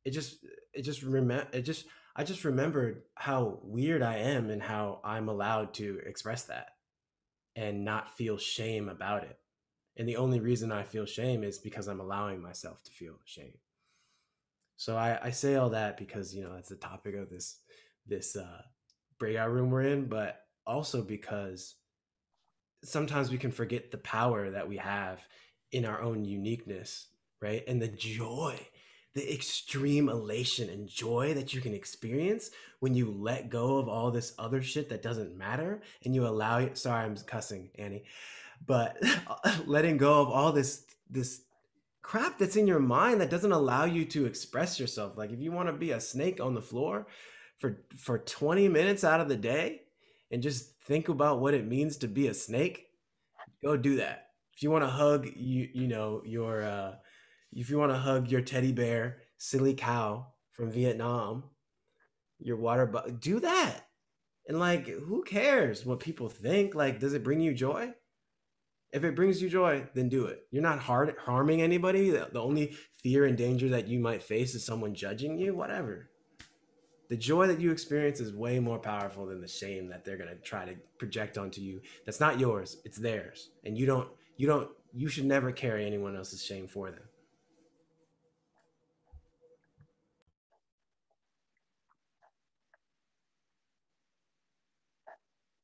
I just remembered how weird I am and how I'm allowed to express that and not feel shame about it. And the only reason I feel shame is because I'm allowing myself to feel shame. So I say all that because, you know, that's the topic of this breakout room we're in, but also because sometimes we can forget the power that we have in our own uniqueness, right? And the joy, the extreme elation and joy that you can experience when you let go of all this other shit that doesn't matter and you allow it. Sorry, I'm cussing, Annie, but letting go of all this crap that's in your mind that doesn't allow you to express yourself. Like if you want to be a snake on the floor for 20 minutes out of the day and just think about what it means to be a snake, go do that. If you want to hug if you want to hug your teddy bear, silly cow from Vietnam, your do that. And like, who cares what people think? Like, does it bring you joy? If it brings you joy, then do it. You're not harming anybody. The only fear and danger that you might face is someone judging you, whatever. The joy that you experience is way more powerful than the shame that they're going to try to project onto you. That's not yours, it's theirs. And you should never carry anyone else's shame for them.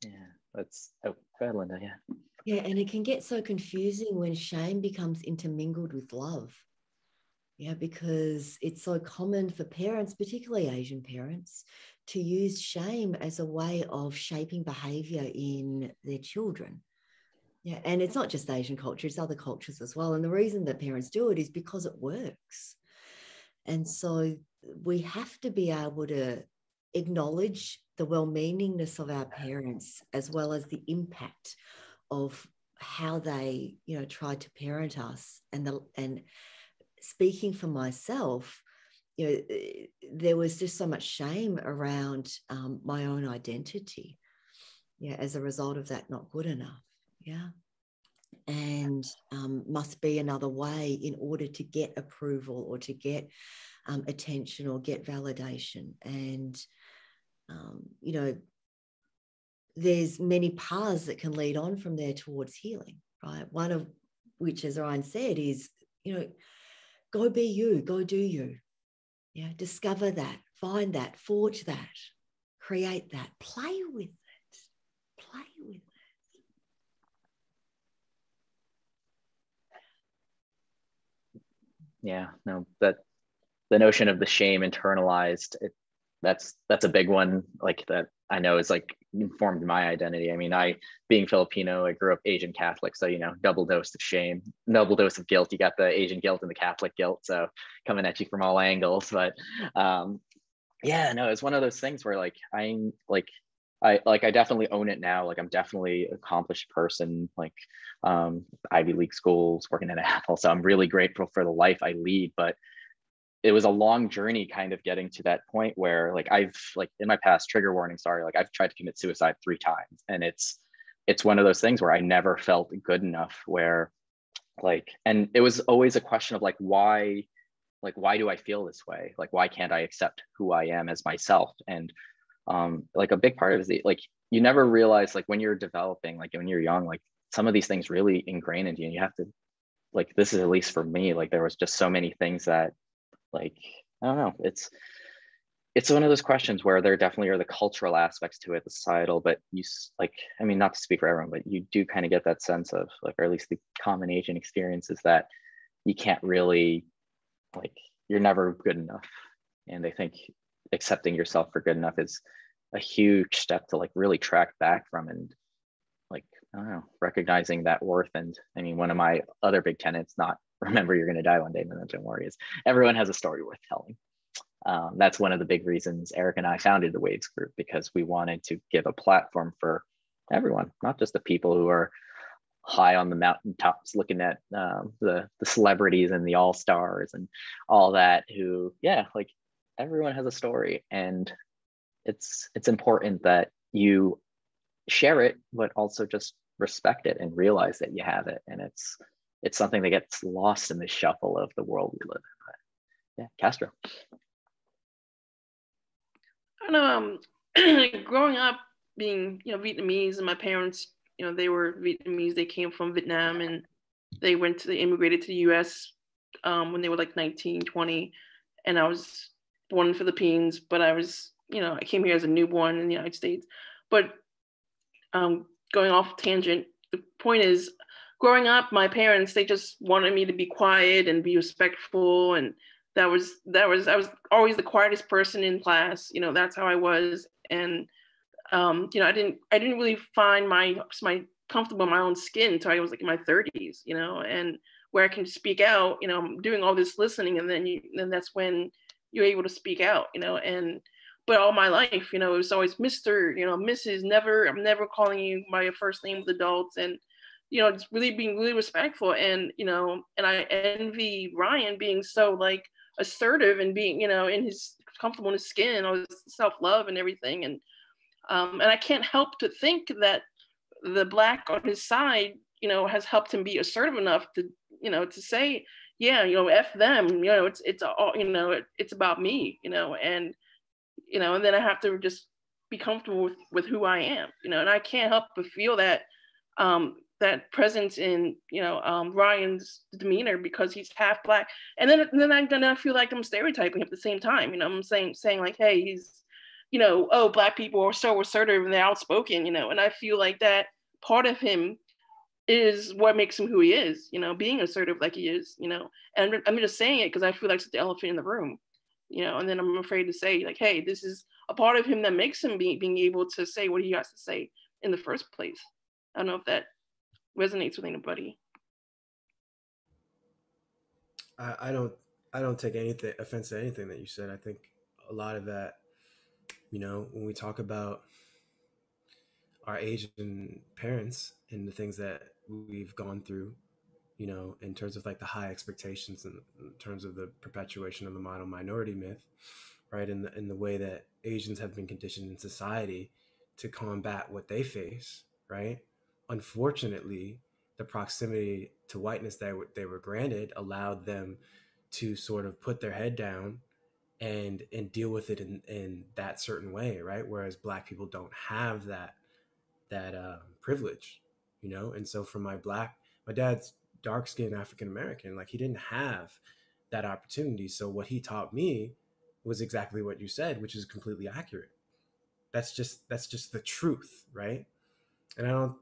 Yeah, that's, oh, go ahead, Linda. Yeah. Yeah, and it can get so confusing when shame becomes intermingled with love. Yeah, because it's so common for parents, particularly Asian parents, to use shame as a way of shaping behavior in their children. Yeah, and it's not just Asian culture, it's other cultures as well. And the reason that parents do it is because it works. And so we have to be able to acknowledge the well-meaningness of our parents, as well as the impact of how they, you know, tried to parent us. And speaking for myself, you know, there was just so much shame around my own identity, yeah, as a result of that not good enough, yeah, and must be another way in order to get approval or to get attention or get validation. And you know, there's many paths that can lead on from there towards healing, right? One of which, as Ryan said, is, you know, go be you, go do you. Yeah, discover that, find that, forge that, create that, play with it, play with it. Yeah, no, that the notion of the shame internalized, that's a big one. Like that I know it's like informed my identity. I mean, being Filipino, I grew up Asian Catholic, so double dose of shame, double dose of guilt. You got the Asian guilt and the Catholic guilt, so coming at you from all angles. But yeah, no, it's one of those things where I definitely own it now. Like I'm definitely an accomplished person, like Ivy League schools, working at Apple. So I'm really grateful for the life I lead, but it was a long journey kind of getting to that point where I've in my past, trigger warning, sorry, I've tried to commit suicide 3 times. And it's one of those things where I never felt good enough, where and it was always a question of why do I feel this way? Why can't I accept who I am as myself? And a big part of it is you never realize when you're developing, when you're young, some of these things really ingrain into you, and you have to this is, at least for me, there was just so many things that I don't know, it's one of those questions where there definitely are the cultural aspects to it, the societal, but you I mean, not to speak for everyone, but you do kind of get that sense of or at least the common Asian experience is that you can't really you're never good enough. And I think accepting yourself for good enough is a huge step to really track back from, and I don't know, recognizing that worth. And I mean, one of my other big tenets, not remember you're going to die one day, but don't worry, is everyone has a story worth telling. That's one of the big reasons Eric and I founded the Waves Group, because we wanted to give a platform for everyone, not just the people who are high on the mountaintops looking at the celebrities and the all-stars and all that, who everyone has a story. And it's important that you share it, but also just respect it and realize that you have it. And it's something that gets lost in the shuffle of the world we live in. But yeah, Castro. I don't know, growing up being Vietnamese, and my parents, they were Vietnamese. They came from Vietnam, and they immigrated to the U.S. When they were 19, 20, and I was born in the Philippines, but I was, I came here as a newborn in the United States. But going off tangent, the point is, growing up, my parents, they just wanted me to be quiet and be respectful, and I was always the quietest person in class. That's how I was. And I didn't really find my comfortable in my own skin until I was in my 30s, and where I can speak out. I'm doing all this listening, and then that's when you're able to speak out. But all my life, it was always Mr., Mrs. I'm never calling you by your first name with adults, and just really being really respectful. And and I envy Ryan being so assertive and being in his comfortable in his skin, all his self-love and everything. And I can't help to think that the Black on his side has helped him be assertive enough to to say, F them, it's all, it's about me, and and then I have to just be comfortable with who I am, and I can't help but feel that that presence in Ryan's demeanor, because he's half Black. And then I feel like I'm stereotyping at the same time. I'm saying hey, he's oh, Black people are so assertive and they're outspoken, and I feel like that part of him is what makes him who he is, being assertive like he is, and I'm just saying it because I feel like it's the elephant in the room, and then I'm afraid to say hey, this is a part of him that makes him being able to say what he has to say in the first place. I don't know if that resonates with anybody. I don't take anything offense to anything that you said. I think a lot of that, when we talk about our Asian parents and the things that we've gone through, in terms of the high expectations, and in terms of the perpetuation of the model minority myth, right? In the way that Asians have been conditioned in society to combat what they face, right? Unfortunately, the proximity to whiteness that they were granted allowed them to sort of put their head down and deal with it in that certain way, right? Whereas Black people don't have that privilege, And so for my dad's dark-skinned African-American, he didn't have that opportunity. So what he taught me was exactly what you said, which is completely accurate. That's just the truth, right? And I don't,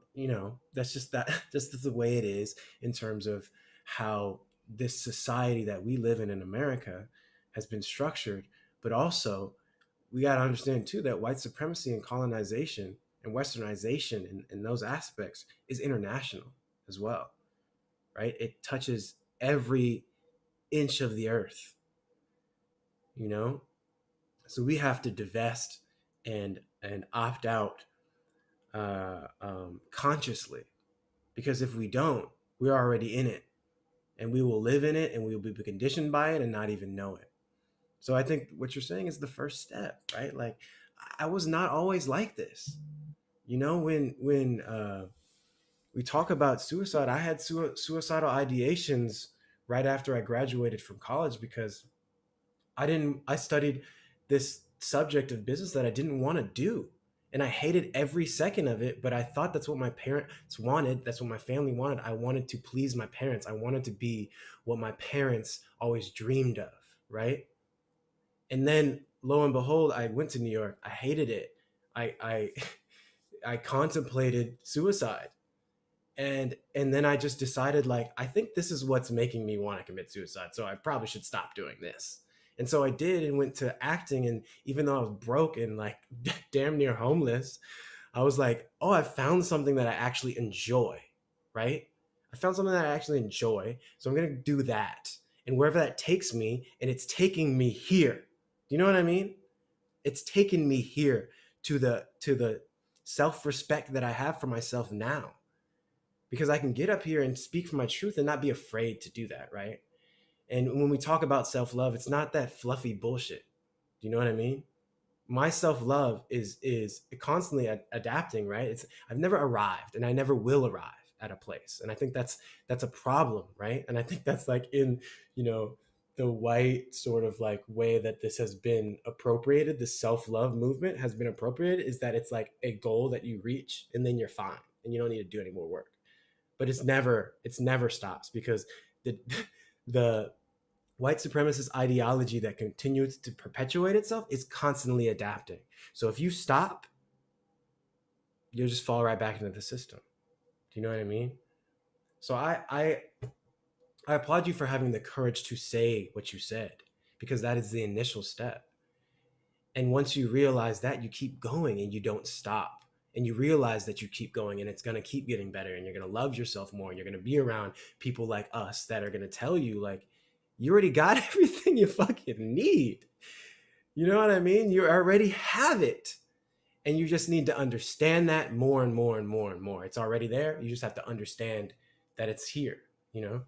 that's just the way it is in terms of how this society that we live in America has been structured. But also, we got to understand too that white supremacy and colonization and westernization and those aspects is international as well, right? It touches every inch of the earth, you know? So we have to divest and opt out consciously, because if we don't, we're already in it, and we will live in it, and we will be conditioned by it and not even know it. So I think what you're saying is the first step, right? Like, I was not always like this. You know, when we talk about suicide, I had suicidal ideations right after I graduated from college, because I studied this subject of business that I didn't want to do. And I hated every second of it, but I thought that's what my parents wanted. That's what my family wanted. I wanted to please my parents. I wanted to be what my parents always dreamed of, right? And then lo and behold, I went to New York. I hated it. I contemplated suicide. And then I just decided, like, I think this is what's making me want to commit suicide. So I probably should stop doing this. And so I did, and went to acting. And even though I was broke and like damn near homeless, I was like, oh, I found something that I actually enjoy, right? I found something that I actually enjoy. So I'm going to do that. And wherever that takes me, and it's taking me here. Do you know what I mean? It's taken me here to the self-respect that I have for myself now. Because I can get up here and speak for my truth and not be afraid to do that, right? And when we talk about self-love, it's not that fluffy bullshit. Do you know what I mean? My self-love is constantly adapting, right? I've never arrived, and I never will arrive at a place. And I think that's a problem, right? And I think that's like in, you know, the white sort of like way that this has been appropriated, the self-love movement has been appropriated, is that it's like a goal that you reach and then you're fine and you don't need to do any more work. But it's never stops, because the white supremacist ideology that continues to perpetuate itself is constantly adapting. So if you stop, you'll just fall right back into the system. Do you know what I mean? So I applaud you for having the courage to say what you said, because that is the initial step. And once you realize that, you keep going and you don't stop. And you realize that you keep going, and it's going to keep getting better, and you're going to love yourself more, and you're going to be around people like us that are going to tell you, like, you already got everything you fucking need. You know what I mean? You already have it. And you just need to understand that more and more and more and more. It's already there. You just have to understand that it's here, you know?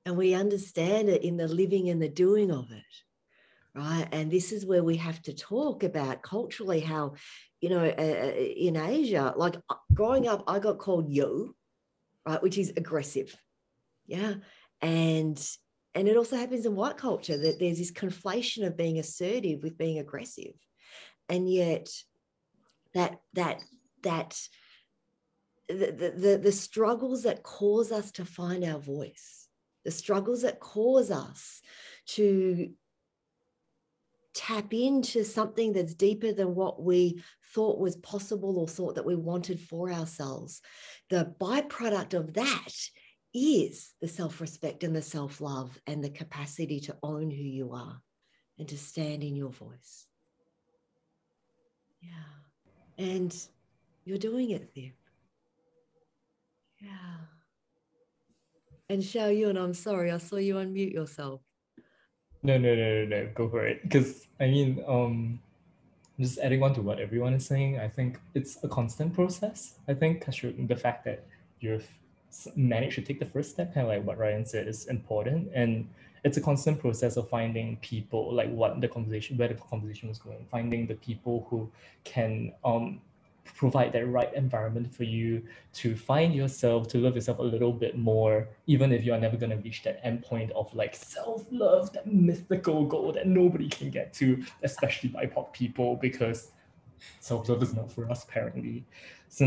And we understand it in the living and the doing of it. Right. And this is where we have to talk about culturally how, you know, in Asia, like growing up, I got called yo, right, which is aggressive. Yeah. And it also happens in white culture that there's this conflation of being assertive with being aggressive. And yet the struggles that cause us to find our voice, the struggles that cause us to tap into something that's deeper than what we thought was possible or thought that we wanted for ourselves. The byproduct of that is the self-respect and the self-love and the capacity to own who you are and to stand in your voice. Yeah. And you're doing it, Thip. Yeah. And Xiaoyun, I'm sorry, I saw you unmute yourself. No, go for it. Because I mean, just adding on to what everyone is saying, I think it's a constant process. I think the fact that you've managed to take the first step, kind of like what Ryan said, is important. And it's a constant process of finding people, like where the conversation was going, finding the people who can provide that right environment for you to find yourself, to love yourself a little bit more, even if you're never going to reach that end point of like self-love, that mythical goal that nobody can get to, especially BIPOC people, because self-love is not for us apparently. So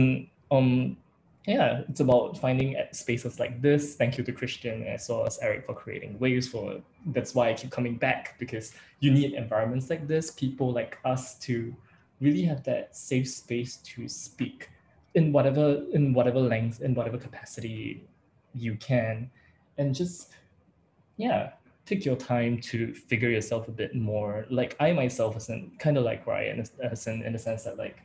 yeah, it's about finding spaces like this. Thank you to Christian as well as Eric for creating waves for. That's why I keep coming back, because you need environments like this, people like us to really have that safe space to speak in whatever length, in whatever capacity you can, and just, yeah, take your time to figure yourself a bit more. Like I myself, kind of like Ryan, in the sense that like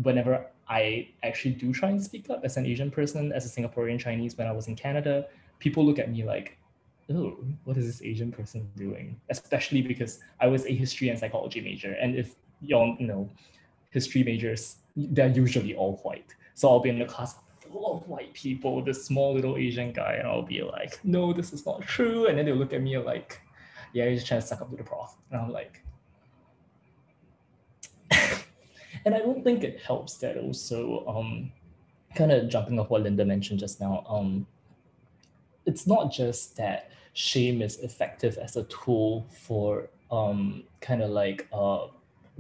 whenever I actually do try and speak up as an Asian person, as a Singaporean Chinese when I was in Canada, people look at me like, oh, what is this Asian person doing? Especially because I was a history and psychology major. And if y'all know, history majors, they're usually all white. So I'll be in a class full of white people, this small little Asian guy, and I'll be like, no, this is not true. And then they'll look at me like, yeah, you're just trying to suck up to the prof. And I'm like, and I don't think it helps that also, kind of jumping off what Linda mentioned just now, it's not just that shame is effective as a tool for kind of like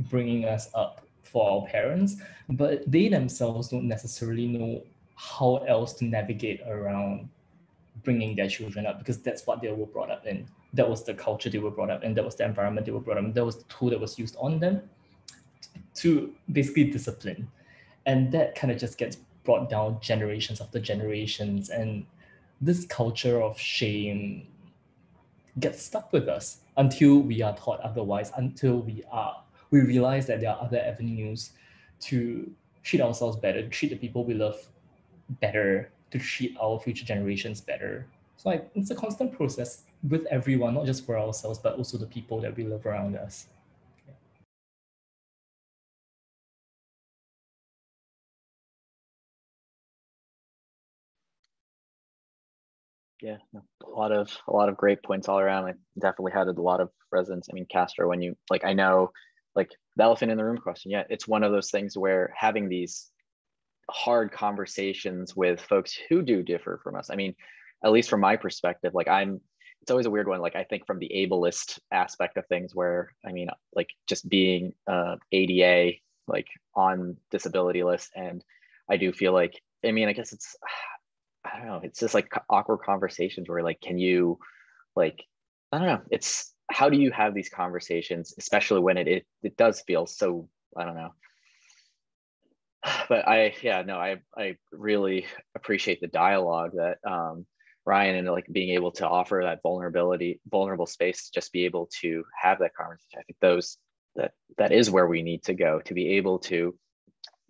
bringing us up for our parents, but they themselves don't necessarily know how else to navigate around bringing their children up, because that's what they were brought up in. That was the culture they were brought up in. That was the environment they were brought up in. That was the tool that was used on them to basically discipline. And that kind of just gets brought down generations after generations. And this culture of shame gets stuck with us until we are taught otherwise, until we realize that there are other avenues to treat ourselves better, to treat the people we love better, to treat our future generations better. So like, it's a constant process with everyone, not just for ourselves, but also the people that we love around us. Yeah, a lot of great points all around. I definitely had a lot of resonance. I mean, Castro, when you like, I know like the elephant in the room question. Yeah, it's one of those things where having these hard conversations with folks who do differ from us. I mean, at least from my perspective, like it's always a weird one. Like I think from the ableist aspect of things where, I mean, like just being ADA, like on disability list. And I do feel like, I mean, I guess it's, I don't know, it's just like awkward conversations where like, can you like, I don't know, it's, how do you have these conversations, especially when it does feel so, I don't know. But I really appreciate the dialogue that Ryan, and like being able to offer that vulnerable space to just be able to have that conversation. I think that is where we need to go, to be able to,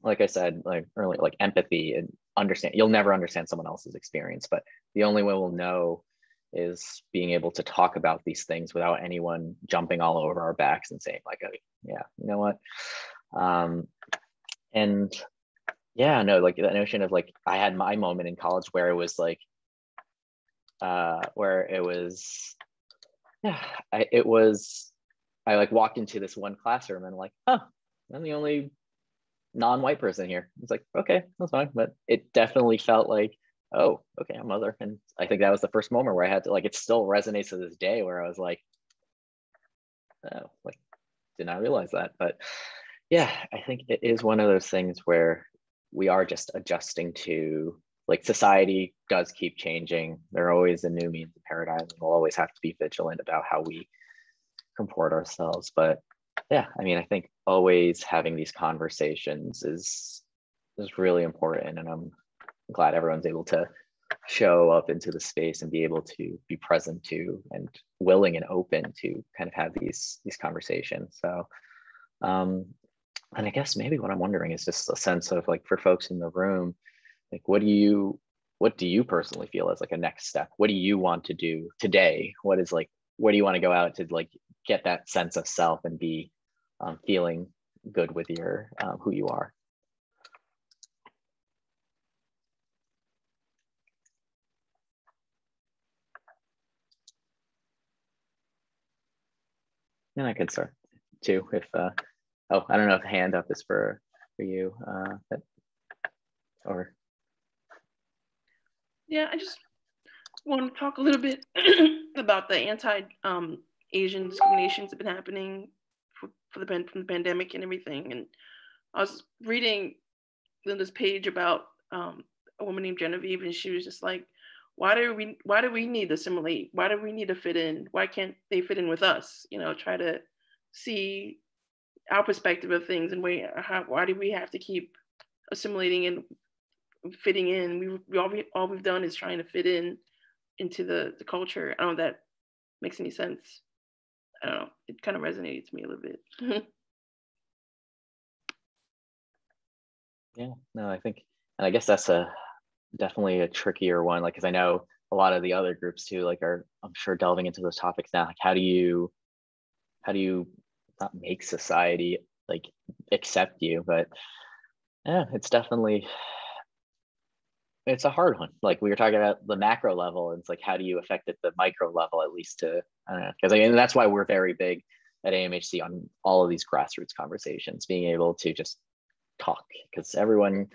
like I said, like earlier, like empathy and understand. You'll never understand someone else's experience, but the only way we'll know is being able to talk about these things without anyone jumping all over our backs and saying like, yeah, you know what? And yeah, no, like that notion of like, I had my moment in college where it was like, I like walked into this one classroom and like, I'm the only non-white person here. It's like, okay, that's fine. But it definitely felt like, oh, okay, I'm other. And I think that was the first moment where I had to like, it still resonates to this day where I was like, oh, like, did not realize that. But yeah, I think it is one of those things where we are just adjusting to, like, society does keep changing. There are always a new means of paradigm, and we'll always have to be vigilant about how we comport ourselves. But yeah, I mean, I think always having these conversations is really important, and I'm glad everyone's able to show up into the space and be able to be present to and willing and open to kind of have these conversations. So and I guess maybe what I'm wondering is just a sense of like, for folks in the room, like what do you personally feel as like a next step? What do you want to do today? What is like, where do you want to go out to like get that sense of self and be feeling good with your who you are? And I could start too if oh, I don't know if hand up is for you, or. Yeah, I just want to talk a little bit about the anti-Asian discriminations that have been happening from the pandemic and everything. And I was reading Linda's page about a woman named Genevieve, and she was just like, why do we need to assimilate? Why do we need to fit in? Why can't they fit in with us? You know, try to see our perspective of things, and why do we have to keep assimilating and fitting in? All we've done is trying to fit into the culture. I don't know, that makes any sense. I don't know. It kind of resonated to me a little bit. Yeah, no, I think, and I guess that's definitely a trickier one. Like, because I know a lot of the other groups too, like, are, I'm sure, delving into those topics now. Like, how do you not make society like accept you? But yeah, it's definitely, it's a hard one. Like, we were talking about the macro level, and it's like, how do you affect it at the micro level, at least to, I don't know, because and that's why we're very big at AMHC on all of these grassroots conversations, being able to just talk, because everyone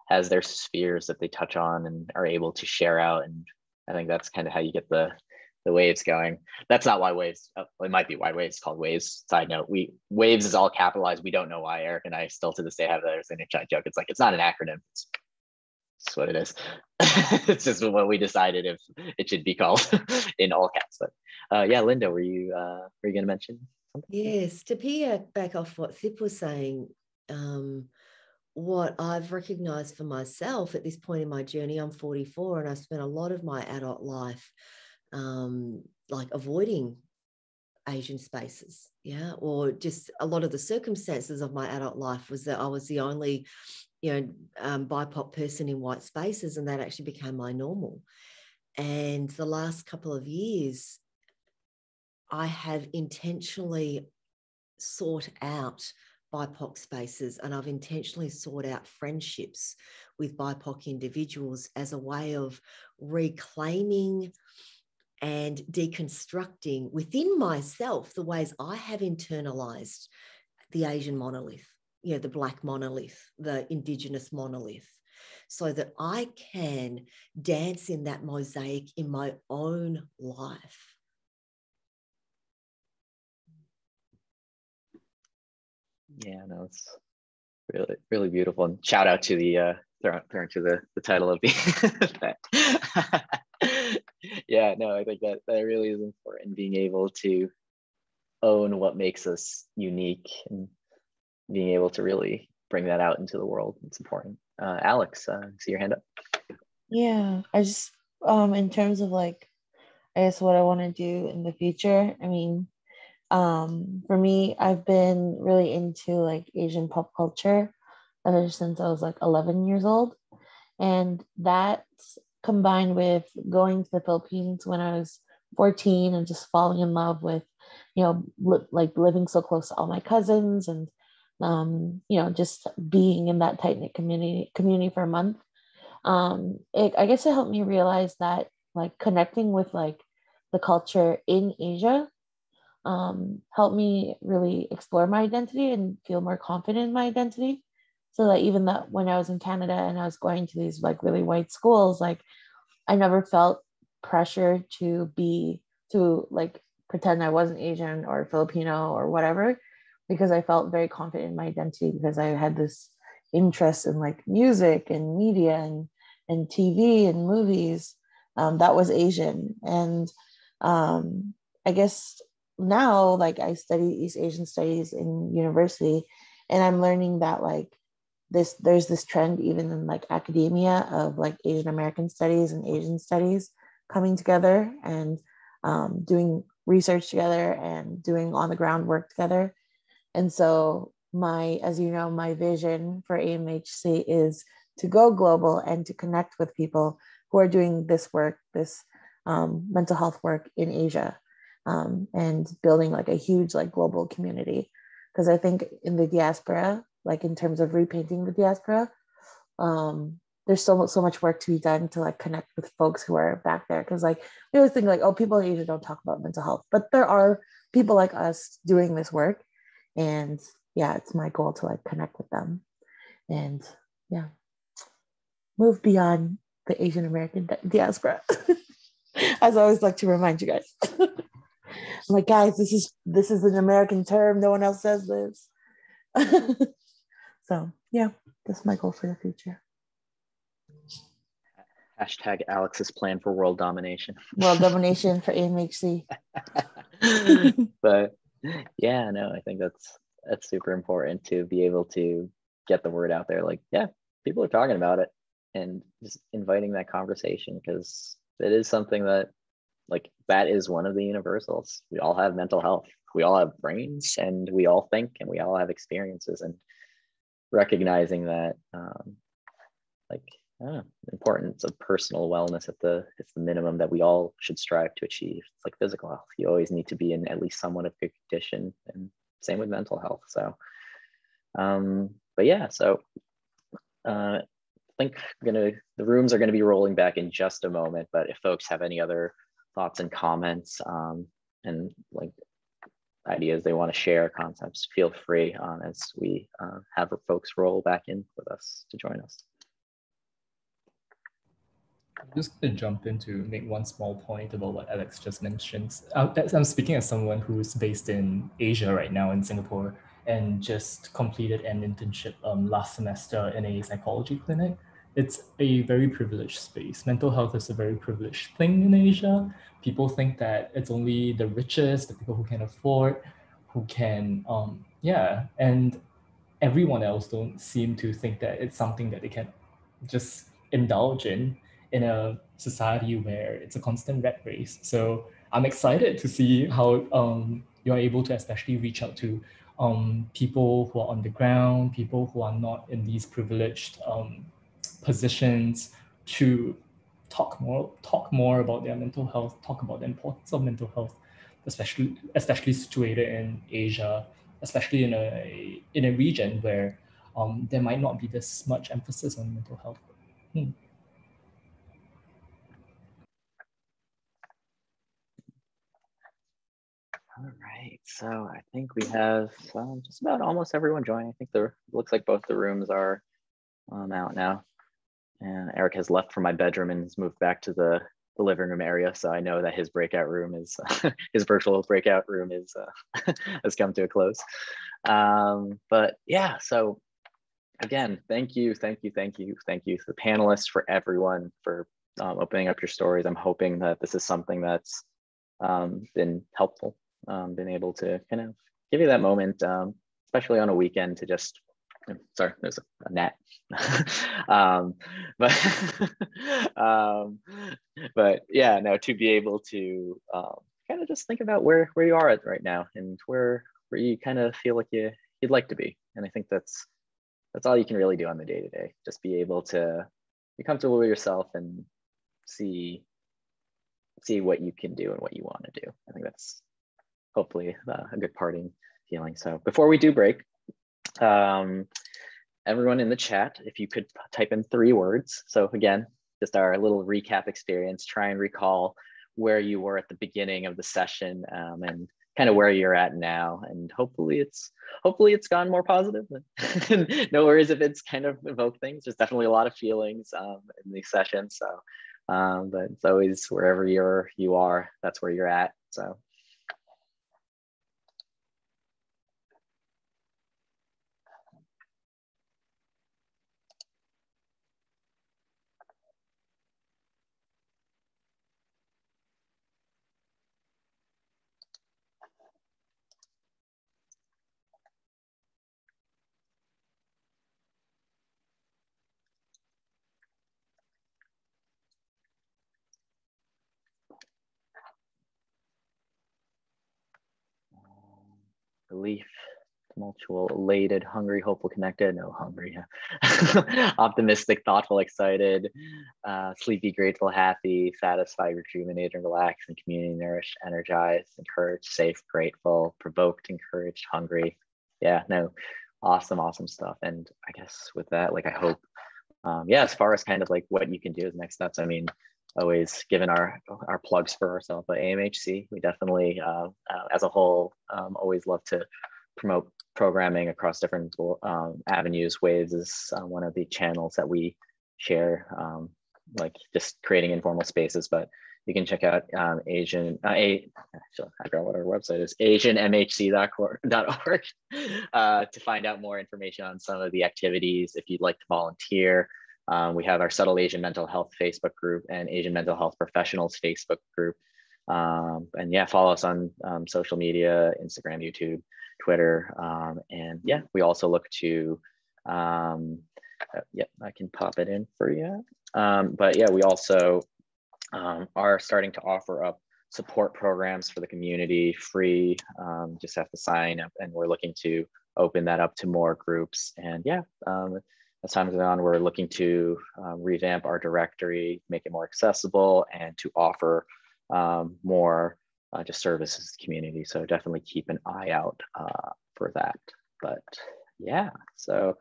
has their spheres that they touch on and are able to share out. And I think that's kind of how you get the waves going. That's not why waves, it might be why waves called waves. Side note, waves is all capitalized. We don't know why. Eric and I still to this day have that as an inside joke. It's like, it's not an acronym. It's what it is. It's just what we decided if it should be called in all caps. But yeah, Linda, were you going to mention something? Yes, to piggyback off what Thip was saying, what I've recognized for myself at this point in my journey, I'm 44, and I've spent a lot of my adult life like avoiding Asian spaces, yeah, or just a lot of the circumstances of my adult life was that I was the only, BIPOC person in white spaces, and that actually became my normal. And the last couple of years, I have intentionally sought out BIPOC spaces, and I've intentionally sought out friendships with BIPOC individuals as a way of reclaiming and deconstructing within myself the ways I have internalized the Asian monolith, the Black monolith, the Indigenous monolith, so that I can dance in that mosaic in my own life. Yeah, no, it's really, really beautiful. And shout out to the throwing to the title of the yeah, no, I think that really is important, being able to own what makes us unique and being able to really bring that out into the world. It's important. Alex, see your hand up. Yeah, I just in terms of like, I guess what I want to do in the future, I mean, for me, I've been really into like Asian pop culture ever since I was like 11 years old. And that combined with going to the Philippines when I was 14 and just falling in love with, like living so close to all my cousins and, just being in that tight-knit community for a month. I guess it helped me realize that like connecting with like the culture in Asia helped me really explore my identity and feel more confident in my identity. So that even that when I was in Canada and I was going to these like really white schools, like I never felt pressure to like pretend I wasn't Asian or Filipino or whatever, because I felt very confident in my identity because I had this interest in like music and media and TV and movies that was Asian. And I guess now like I study East Asian studies in university, and I'm learning that like there's this trend even in like academia of like Asian American studies and Asian studies coming together and doing research together and doing on the ground work together. And so as you know, my vision for AMHC is to go global and to connect with people who are doing this work, this mental health work in Asia, and building like a huge like global community. Because I think in the diaspora, like in terms of repainting the diaspora, there's so much work to be done to like connect with folks who are back there. Because like we always think like, oh, people in Asia don't talk about mental health, but there are people like us doing this work. And yeah, it's my goal to like connect with them and move beyond the Asian American diaspora. As I always like to remind you guys. I'm like, guys, this is an American term. No one else says this. So yeah, that's my goal for the future. Hashtag Alex's plan for world domination. World domination for AMHC. But yeah, no, I think that's super important to be able to get the word out there. Like, yeah, people are talking about it and just inviting that conversation, because it is something that like that is one of the universals. We all have mental health. We all have brains, and we all think, and we all have experiences, and recognizing that importance of personal wellness it's the minimum that we all should strive to achieve. It's like physical health. You always need to be in at least somewhat of good condition, and same with mental health. So, but yeah, so I think the rooms are gonna be rolling back in just a moment, but if folks have any other thoughts and comments and like ideas they want to share, concepts, feel free as we have folks roll back in with us to join us. I'm just going to jump in to make one small point about what Alex just mentioned. I'm speaking as someone who's based in Asia right now, in Singapore, and just completed an internship last semester in a psychology clinic. It's a very privileged space. Mental health is a very privileged thing in Asia. People think that it's only the richest, the people who can afford, who can, and everyone else don't seem to think that it's something that they can just indulge in a society where it's a constant rat race. So I'm excited to see how you're able to especially reach out to people who are on the ground, people who are not in these privileged positions, to talk more about their mental health, talk about the importance of mental health, especially situated in Asia, especially in a region where there might not be this much emphasis on mental health. All right, so I think we have just about almost everyone joining. I think looks like both the rooms are out now. And Eric has left from my bedroom and has moved back to the living room area. So I know that his breakout room is, his virtual breakout room is has come to a close. But yeah, so again, thank you to the panelists, for everyone for opening up your stories. I'm hoping that this is something that's been helpful, been able to kind of give you that moment, especially on a weekend, to just, sorry, there's a gnat. But yeah, no, to be able to kind of just think about where you are at right now, and where you kind of feel like you'd like to be. And I think that's all you can really do on the day-to-day. Just be able to be comfortable with yourself and see what you can do and what you want to do. I think that's hopefully a good parting feeling. So before we do break, everyone in the chat, if you could type in 3 words. So again, just our little recap experience, try and recall where you were at the beginning of the session, and kind of where you're at now. And hopefully it's gone more positive. No worries if it's kind of evoked things. There's definitely a lot of feelings in these sessions. So, but it's always wherever you are, that's where you're at. So. Relief, tumultual, elated, hungry, hopeful, connected, no, hungry, yeah. Optimistic, thoughtful, excited, sleepy, grateful, happy, satisfied, rejuvenated, relaxed, and community nourished, energized, encouraged, safe, grateful, provoked, encouraged, hungry. Yeah, no, awesome stuff. And I guess with that, like, I hope, yeah, as far as kind of like what you can do as next steps, I mean, always given our plugs for ourselves, but AMHC, we definitely, as a whole, always love to promote programming across different avenues. Waves is one of the channels that we share, like just creating informal spaces, but you can check out I forgot what our website is, asianmhc.org, to find out more information on some of the activities. If you'd like to volunteer, we have our Subtle Asian Mental Health Facebook group and Asian Mental Health Professionals Facebook group. And yeah, follow us on social media, Instagram, YouTube, Twitter. And yeah, we also look to, yeah, I can pop it in for you. But yeah, we also are starting to offer up support programs for the community, free, just have to sign up, and we're looking to open that up to more groups. And yeah, as time goes on, we're looking to revamp our directory, make it more accessible, and to offer more just services to the community. So definitely keep an eye out for that. But yeah, so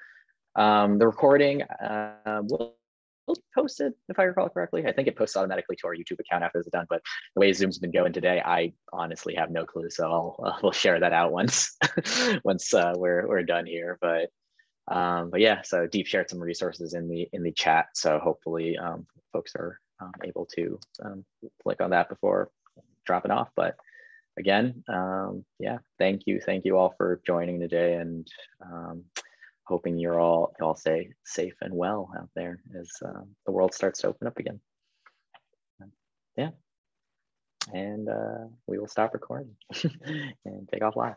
the recording will post it, if I recall correctly. I think it posts automatically to our YouTube account after it's done, but the way Zoom's been going today, I honestly have no clue. So we'll share that out once once we're done here. But yeah, so Deep shared some resources in the chat. So hopefully folks are able to click on that before dropping off. But again, yeah, thank you all for joining today, and hoping you're all stay safe and well out there as the world starts to open up again. Yeah, and we will stop recording and take off live.